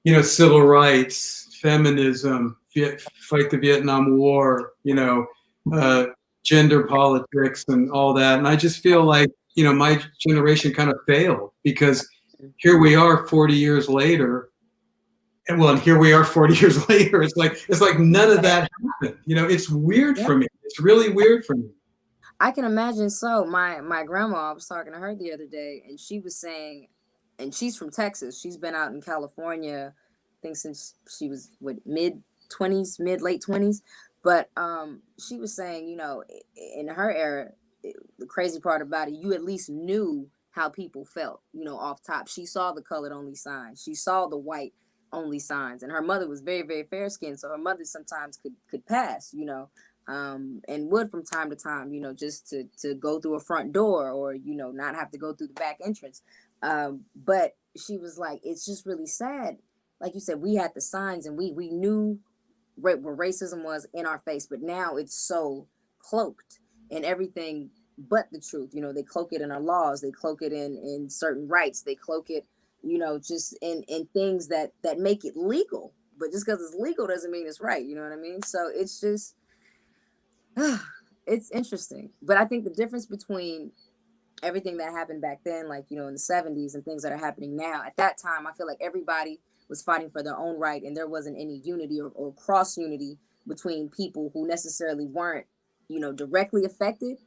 S3: you know, civil rights, feminism, fight the Vietnam War, you know, gender politics and all that. And I just feel like, you know, my generation kind of failed because here we are 40 years later. And well, and here we are 40 years later. It's like none of that happened. You know, it's weird for me. It's really weird for me.
S2: I can imagine. So my grandma, I was talking to her the other day, and she was saying, and she's from Texas. She's been out in California, I think since she was late 20s. But she was saying, you know, in her era, the crazy part about it, you at least knew how people felt, you know, off top. She saw the colored only signs. She saw the white only signs. And her mother was very, very fair skinned. So her mother sometimes could pass, you know, and would from time to time, you know, just to go through a front door or, you know, not have to go through the back entrance. But she was like, it's just really sad. Like you said, we had the signs and we knew what racism was in our face, but now it's so cloaked in everything but the truth. You know, they cloak it in our laws, they cloak it in certain rights, they cloak it, you know, just in things that make it legal. But just because it's legal doesn't mean it's right. You know what I mean? So it's just, it's interesting. But I think the difference between everything that happened back then, like, you know, in the 70s and things that are happening now, at that time, I feel like everybody was fighting for their own right, and there wasn't any unity or cross unity between people who necessarily weren't, you know, directly affected.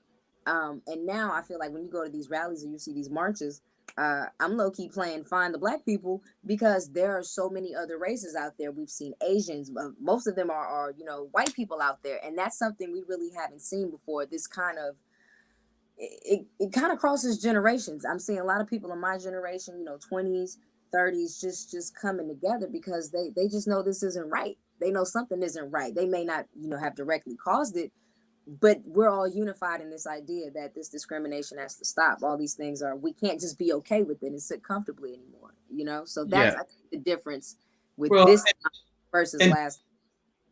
S2: And now I feel like when you go to these rallies or you see these marches, I'm low-key playing find the black people because there are so many other races out there. We've seen Asians, most of them are, you know, white people out there, and that's something we really haven't seen before. This kind of, it kind of crosses generations. I'm seeing a lot of people in my generation, you know, 20s, 30s, just coming together because they just know this isn't right. They know something isn't right. They may not, you know, have directly caused it, but we're all unified in this idea that this discrimination has to stop. All these things we can't just be okay with it and sit comfortably anymore, you know? So that's I think the difference with this versus last.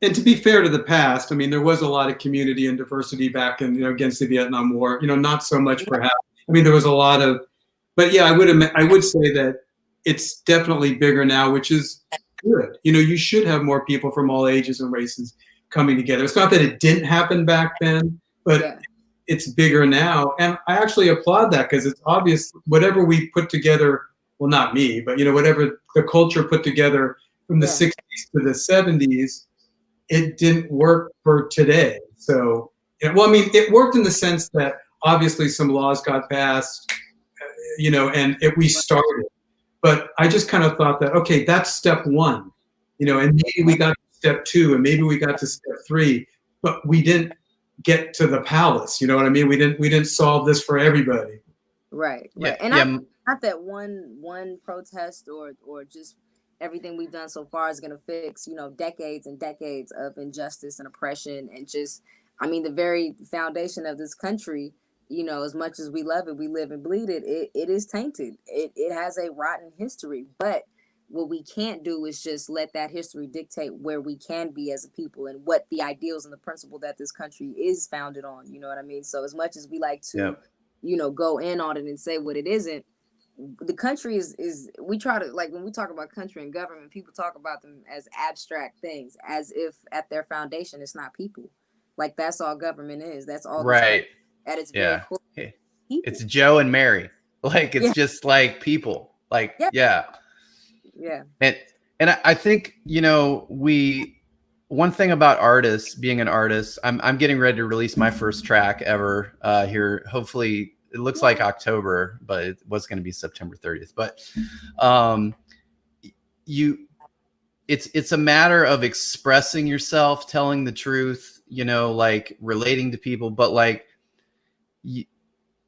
S3: And to be fair to the past, I mean, there was a lot of community and diversity back in, you know, against the Vietnam War, you know, not so much perhaps. I mean, there was a lot of, but yeah, I would say that it's definitely bigger now, which is good. You know, you should have more people from all ages and races coming together. It's not that it didn't happen back then, but it's bigger now. And I actually applaud that because it's obvious whatever we put together, well, not me, but, you know, whatever the culture put together from the 60s to the 70s, it didn't work for today. So, well, I mean, it worked in the sense that obviously some laws got passed, you know, and we started. But I just kind of thought that, okay, that's step one, you know, and maybe we got to step two and maybe we got to step three, but we didn't get to the palace. You know what I mean? We didn't solve this for everybody.
S2: Right.
S1: Yeah.
S2: And not that one protest or just everything we've done so far is going to fix, you know, decades and decades of injustice and oppression and just, I mean, the very foundation of this country. You know, as much as we love it, we live and bleed it, it is tainted. It has a rotten history. But what we can't do is just let that history dictate where we can be as a people and what the ideals and the principle that this country is founded on. You know what I mean? So as much as we like to, you know, go in on it and say what it isn't, the country is we try to, like, when we talk about country and government, people talk about them as abstract things, as if at their foundation, it's not people. Like, that's all government is. That's all.
S1: Right.
S2: At its very core.
S1: It's Joe and Mary. Like, it's just like people. Like,
S2: yeah.
S1: And I think, you know, one thing about artists, being an artist, I'm getting ready to release my first track ever here. Hopefully, it looks like October, but it was going to be September 30th. But it's a matter of expressing yourself, telling the truth, you know, like relating to people, but like,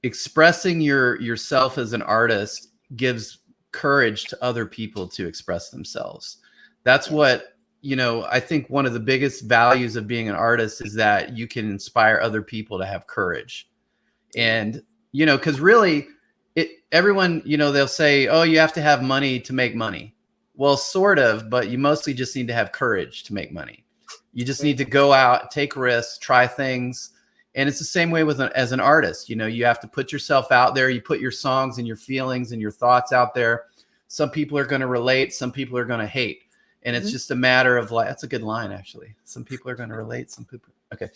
S1: expressing yourself as an artist gives courage to other people to express themselves. That's what, you know, I think one of the biggest values of being an artist is that you can inspire other people to have courage. And, you know, because really everyone, they'll say, oh, you have to have money to make money. Well, sort of, but you mostly just need to have courage to make money. You just need to go out, take risks, try things. And it's the same way as an artist. You have to put yourself out there. You put your songs and your feelings and your thoughts out there. Some people are going to relate. Some people are going to hate. And it's just a matter of like, that's a good line, actually. Some people are going to relate. Some people. Okay.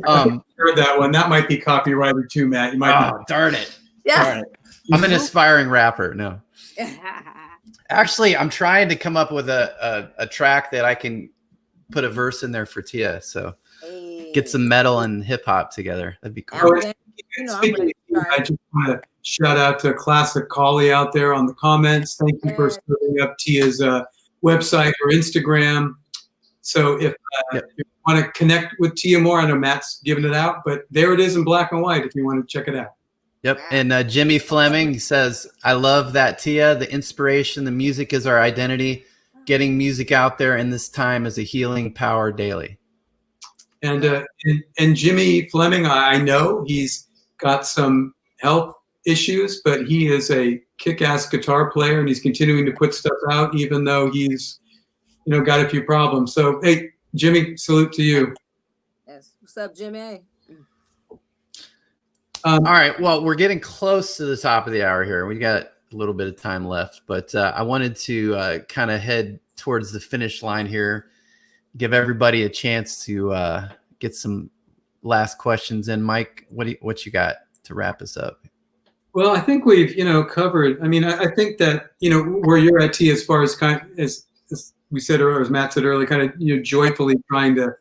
S3: I heard that one. That might be copyrighted too, Matt. You might.
S1: Darn it.
S2: Yeah.
S1: Darn it. I'm an aspiring rapper. No. Actually, I'm trying to come up with a track that I can put a verse in there for Tia. So get some metal and hip hop together. That'd be cool.
S3: I just want to shout out to Classic Collie out there on the comments. Thank you for setting up Tia's website or Instagram. So if you want to connect with Tia more, I know Matt's giving it out, but there it is in black and white if you want to check it out.
S1: Yep. And Jimmy Fleming says, I love that, Tia. The inspiration, the music is our identity. Getting music out there in this time is a healing power daily. And Jimmy Fleming, I know he's got some health issues, but he is a kick-ass guitar player, and he's continuing to put stuff out, even though he's, got a few problems. So, hey, Jimmy, salute to you.
S2: Yes. What's up, Jimmy?
S1: All right. Well, we're getting close to the top of the hour here. We got a little bit of time left, but I wanted to kind of head towards the finish line here, give everybody a chance to get some last questions in. Mike, what you got to wrap us up?
S3: Well, I think we've, covered. I mean, I think that, where you're at, T, as far as as we said earlier, as Matt said earlier, kind of, joyfully trying to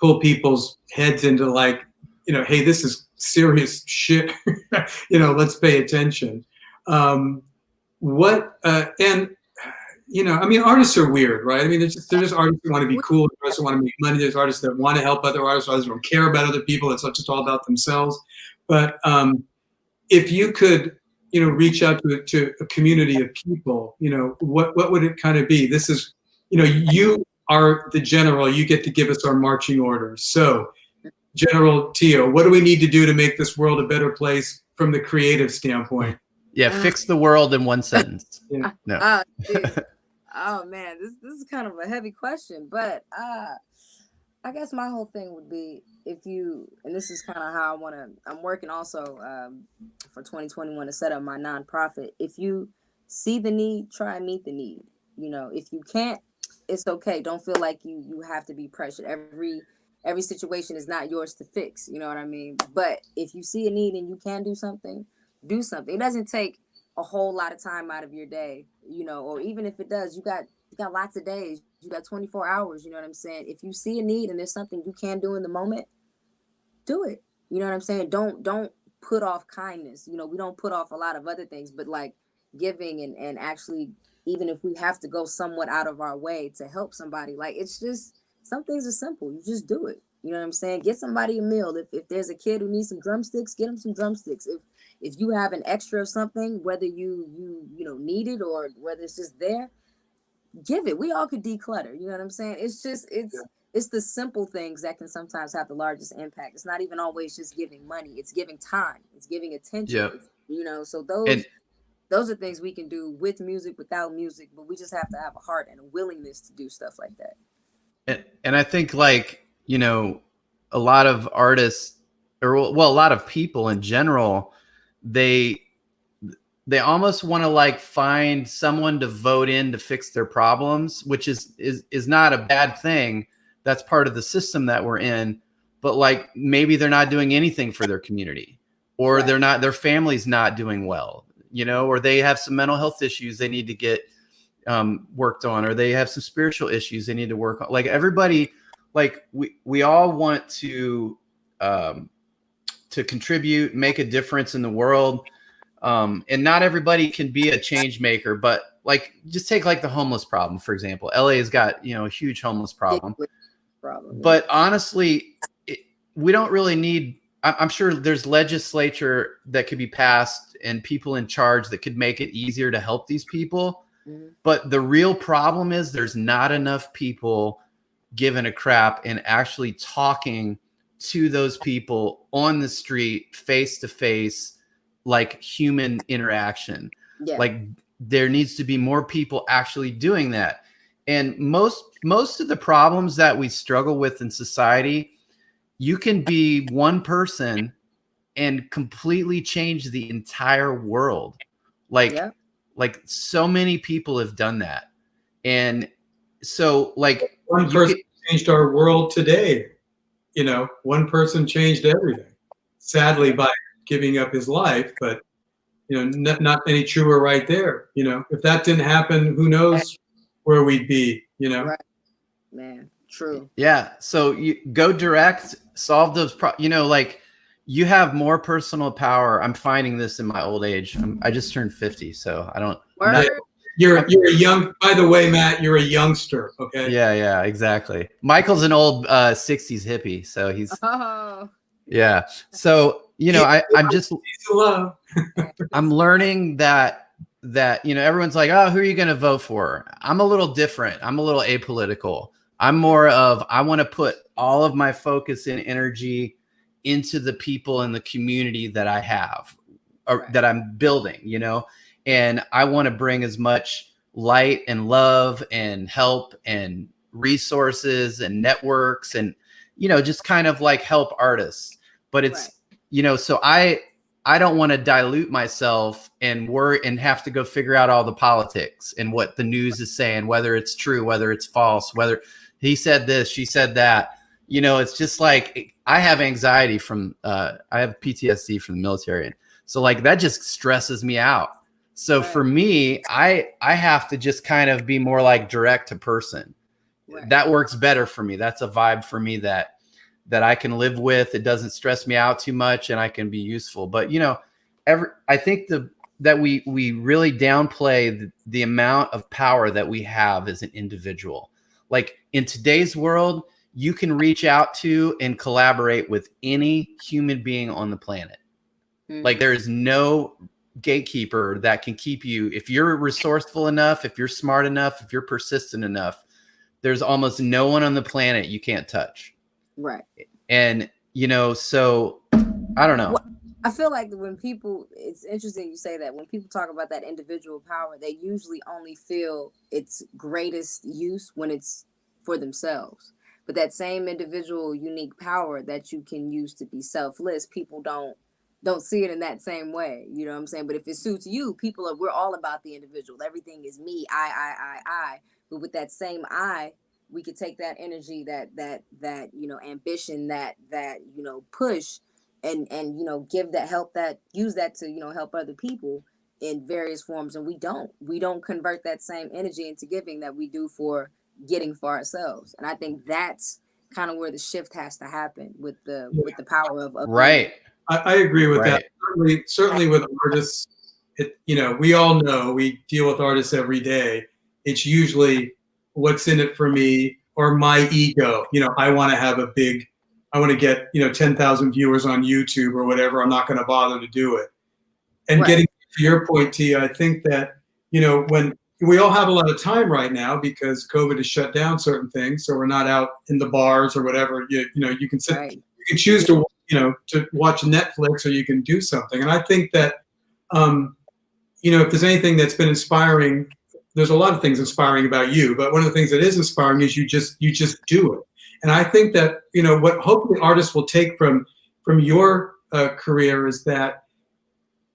S3: pull people's heads into like, hey, this is serious shit. Let's pay attention. And artists are weird, right? I mean, there's just artists that want to be cool, artists that want to make money. There's artists that want to help other artists. Artists don't care about other people. It's not just all about themselves. But if you could, reach out to a community of people, what would it kind of be? This is, you are the general. You get to give us our marching orders. So, General Tia, what do we need to do to make this world a better place from the creative standpoint?
S1: Yeah, fix the world in one sentence.
S3: Yeah.
S1: No.
S2: Oh man, this is kind of a heavy question, but I guess my whole thing would be and this is kind of how I'm working also for 2021 to set up my nonprofit. If you see the need, try and meet the need. If you can't, it's okay. Don't feel like you have to be pressured. Every situation is not yours to fix. You know what I mean? But if you see a need and you can do something, do something. It doesn't take a whole lot of time out of your day, or even if it does, you got lots of days, you got 24 hours, you know what I'm saying? If you see a need and there's something you can do in the moment, do it. You know what I'm saying? Don't put off kindness. We don't put off a lot of other things, but like giving and actually, even if we have to go somewhat out of our way to help somebody, like it's just, some things are simple. You just do it. You know what I'm saying? Get somebody a meal. If there's a kid who needs some drumsticks, get them some drumsticks. If you have an extra of something, whether you need it or whether it's just there, give it. We all could declutter. You know what I'm saying? It's just it's the simple things that can sometimes have the largest impact. It's not even always just giving money. It's giving time. It's giving attention.
S1: Yeah.
S2: So those are things we can do with music, without music, but we just have to have a heart and a willingness to do stuff like that.
S1: And I think a lot of artists a lot of people in general, they almost want to find someone to vote in to fix their problems, which is not a bad thing. That's part of the system that we're in. But maybe they're not doing anything for their community, or their family's not doing well, or they have some mental health issues they need to get worked on, or they have some spiritual issues they need to work on. Everybody, we all want to contribute, make a difference in the world. And not everybody can be a change maker, but just take the homeless problem, for example. LA has got, a huge homeless problem. But honestly, we don't really need, I'm sure there's legislature that could be passed and people in charge that could make it easier to help these people. Mm-hmm. But the real problem is there's not enough people giving a crap and actually talking to those people on the street, face to face, like human interaction.
S2: Yeah.
S1: Like there needs to be more people actually doing that. And most of the problems that we struggle with in society, you can be one person and completely change the entire world. Like so many people have done that. And so like
S3: one person changed our world today. You know, one person changed everything. Sadly, by giving up his life, but you know, not any truer right there. You know, if that didn't happen, who knows where we'd be, you know?
S2: Right. Man, true.
S1: Yeah. So you go direct, solve those, you know, like you have more personal power. I'm finding this in my old age. I just turned 50, so I don't.
S3: You're a young, by the way, Matt, you're a youngster. Okay.
S1: Yeah, exactly. Michael's an old 60s hippie. So he's, yeah. So, you know, I'm just, I'm learning that, you know, everyone's like, oh, who are you going to vote for? I'm a little different. I'm a little apolitical. I'm more of, I want to put all of my focus and energy into the people in the community that I have, or that I'm building, you know, and I want to bring as much light and love and help and resources and networks and, you know, just kind of like help artists. But it's, you know, so I don't want to dilute myself and worry and have to go figure out all the politics and what the news is saying, whether it's true, whether it's false, whether he said this, she said that. You know, it's just like I have anxiety from I have PTSD from the military. So like that just stresses me out. So for me, I have to just kind of be more like direct to person. That works better for me. That's a vibe for me that I can live with. It doesn't stress me out too much and I can be useful. But you know, I think that we really downplay the amount of power that we have as an individual. Like in today's world, you can reach out to and collaborate with any human being on the planet. Like there is no gatekeeper that can keep you. If you're resourceful enough, if you're smart enough, if you're persistent enough, there's almost no one on the planet you can't touch.
S2: Right.
S1: And, you know, so I don't know.
S2: Well, I feel like when people, it's interesting you say that when people talk about that individual power, they usually only feel its greatest use when it's for themselves. But that same individual unique power that you can use to be selfless, people don't see it in that same way. You know what I'm saying? But if it suits you, we're all about the individual. Everything is me, I. But with that same I, we could take that energy, that you know, ambition, that you know, push, and you know, give that, help that, use that to, you know, help other people in various forms. And we don't convert that same energy into giving that we do for getting for ourselves. And I think that's kind of where the shift has to happen with the power of
S1: right.
S3: I agree with that. Certainly with artists, you know, we all know, we deal with artists every day. It's usually what's in it for me or my ego. You know, I want to get, you know, 10,000 viewers on YouTube or whatever. I'm not going to bother to do it. And getting to your point, Tia, I think that, you know, when we all have a lot of time right now because COVID has shut down certain things, so we're not out in the bars or whatever. You know, you can sit, you can choose to, you know, to watch Netflix, or you can do something. And I think that, you know, if there's anything that's been inspiring, there's a lot of things inspiring about you, but one of the things that is inspiring is you just do it. And I think that, you know, what hopefully artists will take from your career is that,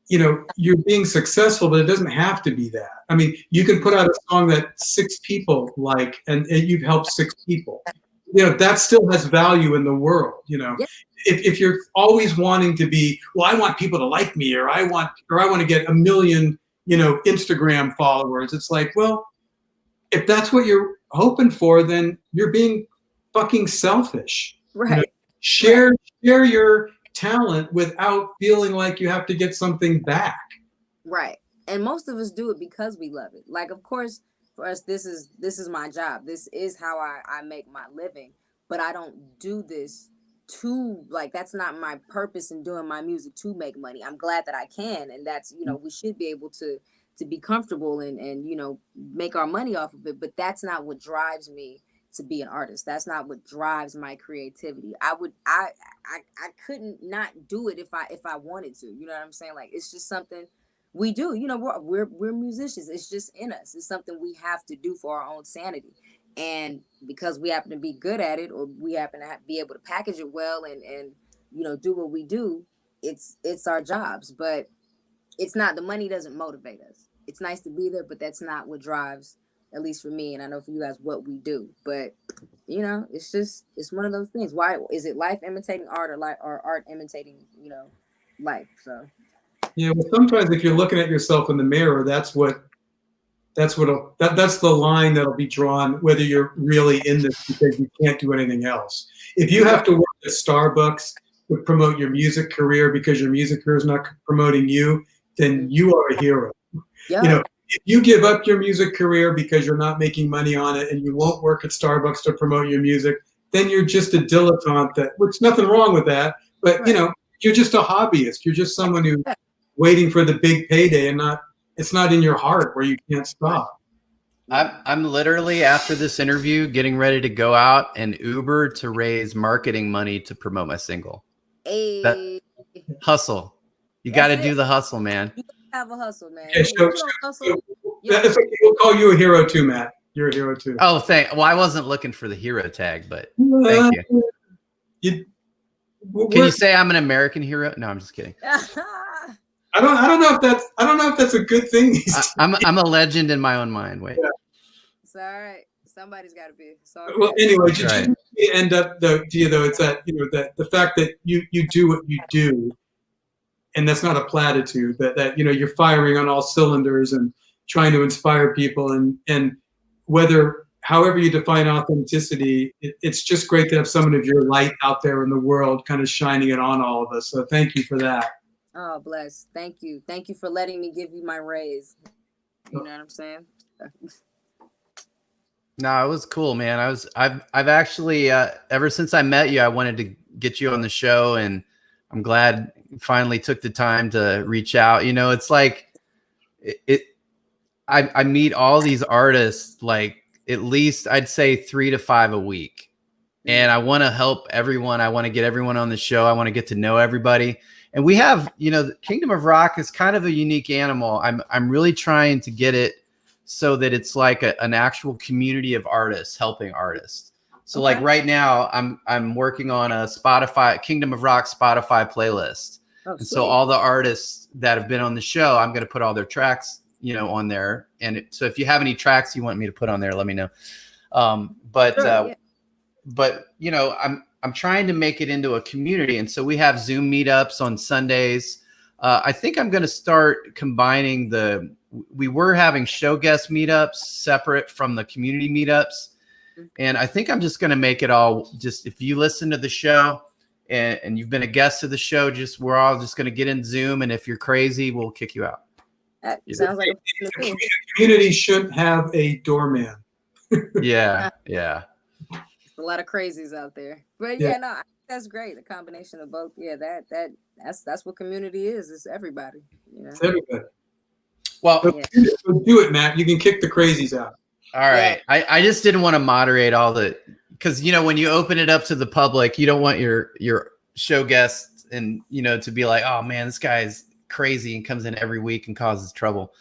S3: you know, you're being successful, but it doesn't have to be that. I mean, you can put out a song that 6 people like, and you've helped 6 people. You know, that still has value in the world. You know, if you're always wanting to be, well, I want people to like me, or I want to get 1 million, you know, Instagram followers. It's like, well, if that's what you're hoping for, then you're being fucking selfish.
S2: Right.
S3: You know, share your talent without feeling like you have to get something back.
S2: Right. And most of us do it because we love it. Like, of course, for us, this is my job. This is how I make my living. But I don't do this to, like, that's not my purpose in doing my music to make money. I'm glad that I can. And that's, you know, we should be able to be comfortable and, you know, make our money off of it. But that's not what drives me to be an artist. That's not what drives my creativity. I couldn't not do it if I wanted to. You know what I'm saying? Like, it's just something we do. You know, we're musicians. It's just in us. It's something we have to do for our own sanity. And because we happen to be good at it, or we happen to be able to package it well and you know, do what we do, it's our jobs. But it's not, the money doesn't motivate us. It's nice to be there, but that's not what drives, at least for me, and I know for you guys, what we do. But you know, it's one of those things. Why is it life imitating art, or art imitating, you know, life? So
S3: yeah, well, sometimes if you're looking at yourself in the mirror, that's the line that'll be drawn, whether you're really in this because you can't do anything else. If you have to work at Starbucks to promote your music career because your music career is not promoting you, then you are a hero.
S2: yeah.
S3: You know, if you give up your music career because you're not making money on it and you won't work at Starbucks to promote your music, then you're just a dilettante. Which nothing wrong with that, but
S2: Right.
S3: you know, you're just a hobbyist. You're just someone who's waiting for the big payday, and it's not in your heart where you can't stop.
S1: I'm literally, after this interview, getting ready to go out and Uber to raise marketing money to promote my single.
S2: Hey,
S1: Hustle. You got to do the hustle, man.
S2: You have a hustle, man.
S3: Okay,
S2: You don't hustle.
S3: It's okay, we'll call you a hero too, Matt. You're a hero too.
S1: Oh, well, I wasn't looking for the hero tag, but thank you. Can you say I'm an American hero? No, I'm just kidding.
S3: I don't know if that's a good thing.
S1: I'm a legend in my own mind. Wait.
S3: Yeah.
S2: It's all right. Somebody's got to be. Sorry.
S3: Well, anyway,
S1: Right.
S3: just end up though, it's that, you know, that the fact that you do what you do, and that's not a platitude, that you know, you're firing on all cylinders and trying to inspire people, and whether however you define authenticity, it's just great to have someone of your light out there in the world, kind of shining it on all of us. So thank you for that.
S2: Oh, bless. Thank you. Thank you for letting me give you my raise. You know what I'm saying?
S1: No, it was cool, man. I've actually ever since I met you, I wanted to get you on the show, and I'm glad you finally took the time to reach out. You know, it's like I meet all these artists, like at least I'd say 3 to 5 a week. And I want to help everyone. I want to get everyone on the show. I want to get to know everybody. And we have, you know, the Kingdom of Rock is kind of a unique animal. I'm really trying to get it so that it's like an actual community of artists helping artists. So like right now, I'm working on a Spotify Kingdom of Rock Spotify playlist.
S2: Oh,
S1: and so all the artists that have been on the show, I'm going to put all their tracks, you know, on there. And so if you have any tracks you want me to put on there, let me know. But you know, I'm trying to make it into a community, and so we have Zoom meetups on Sundays. I think I'm going to start combining we were having show guest meetups separate from the community meetups, and I think I'm just going to make it all. Just if you listen to the show and you've been a guest of the show, we're all just going to get in Zoom, and if you're crazy, we'll kick you out.
S2: That sounds like
S3: a community shouldn't have a doorman.
S1: Yeah.
S2: a lot of crazies out there, but yeah, no, that's great. A combination of both. Yeah, that's what community is. It's everybody. You know?
S3: It's everybody.
S1: Well,
S3: so do it, Matt. You can kick the crazies out.
S1: All right. Yeah. I just didn't want to moderate because you know, when you open it up to the public, you don't want your show guests and you know to be like, oh man, this guy's crazy and comes in every week and causes trouble.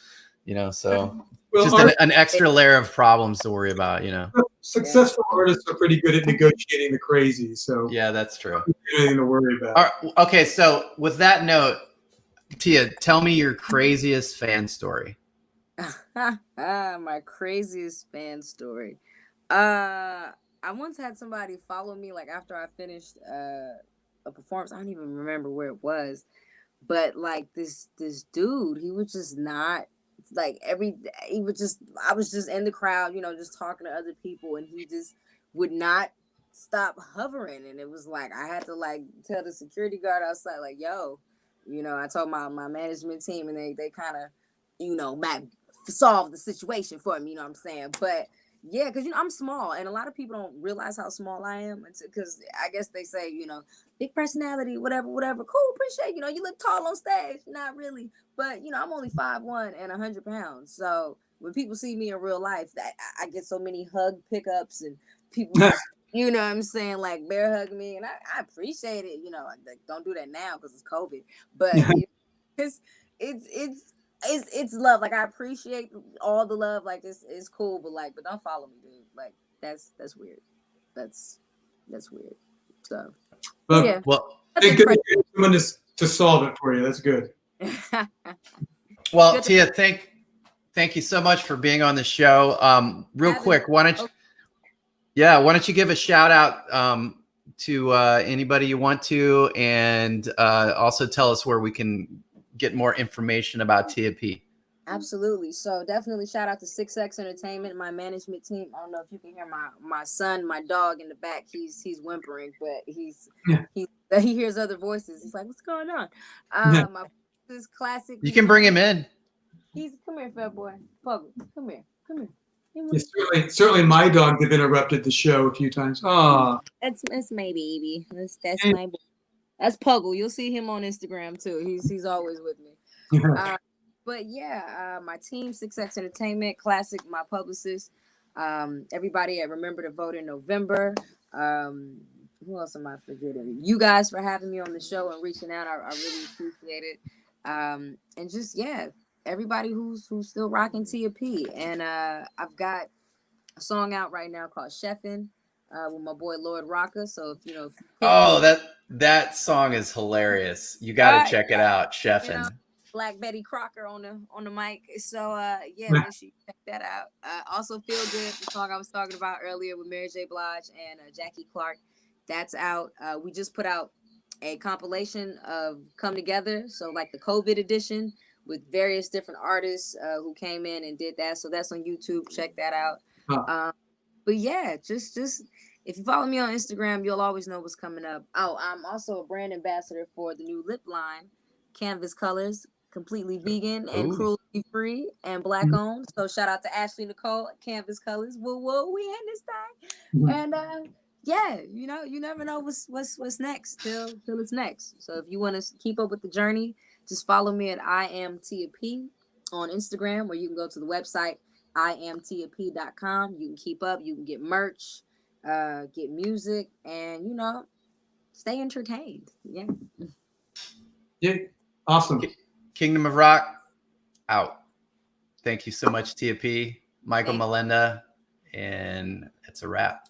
S1: You know, so just an extra layer of problems to worry about. You know.
S3: Successful artists are pretty good at negotiating the crazy, so
S1: yeah, that's true.
S3: Nothing to worry about.
S1: All right, okay, so with that note, Tia, tell me your craziest fan story.
S2: My craziest fan story. I once had somebody follow me like after I finished a performance. I don't even remember where it was, but like this dude, he was just not. Like I was just in the crowd, you know, just talking to other people, and he just would not stop hovering. And it was like, I had to like tell the security guard outside, like, yo, you know, I told my management team, and they kind of, you know, solved the situation for me, you know what I'm saying? But yeah, because, you know, I'm small, and a lot of people don't realize how small I am. Because I guess they say, you know, big personality, whatever. Cool, appreciate, you know, you look tall on stage. Not really. But, you know, I'm only 5'1" and 100 pounds. So, when people see me in real life, that I get so many hug pickups and people just, you know what I'm saying, like bear hug me, and I appreciate it. You know, like, don't do that now because it's COVID, but it's love. Like I appreciate all the love. Like it's cool, but don't follow me, dude. Like that's weird. That's weird. So
S3: But
S2: yeah.
S1: Well,
S3: thank goodness someone to solve it for you. That's good.
S1: well, Tia, thank you so much for being on the show. Real quick, why don't you give a shout out to anybody you want to, and also tell us where we can get more information about Tia P.
S2: Absolutely. So definitely shout out to 6X Entertainment, my management team. I don't know if you can hear my son, my dog in the back. He's whimpering, but he hears other voices. He's like, "What's going on?" My this classic.
S1: You can bring him in.
S2: Come here, fat boy. Puggle, come here.
S3: Yeah, certainly my dogs have interrupted the show a few times. Oh,
S2: That's my baby. That's my boy. That's Puggle. You'll see him on Instagram too. He's always with me. But yeah, my team, 6X Entertainment, Classic, my publicist, everybody, I remember to vote in November. Who else am I forgetting? You guys for having me on the show and reaching out. I really appreciate it. And just, yeah, everybody who's still rocking Tia P. And I've got a song out right now called Chefin' with my boy Lord Rocker. So
S1: that song is hilarious. You got to check it out, Chefin'.
S2: Black Betty Crocker on the mic. So make sure you check that out. Also Feel Good, the song I was talking about earlier with Mary J. Blige and Jackie Clark. That's out. We just put out a compilation of Come Together, so like the COVID edition with various different artists who came in and did that. So that's on YouTube. Check that out. But yeah, just if you follow me on Instagram, you'll always know what's coming up. Oh, I'm also a brand ambassador for the new lip line, Canvas Colors. Completely vegan and cruelty free and Black owned. So shout out to Ashley Nicole at Canvas Colors. Whoa, we in this thing. And you never know what's next till it's next. So if you want to keep up with the journey, just follow me at I am Tia P on Instagram, or you can go to the website IamTiaP.com. You can keep up, you can get merch, get music, and stay entertained.
S3: Yeah, awesome.
S1: Kingdom of Rock, out. Thank you so much, Tia P, Michael Melinda, and it's a wrap.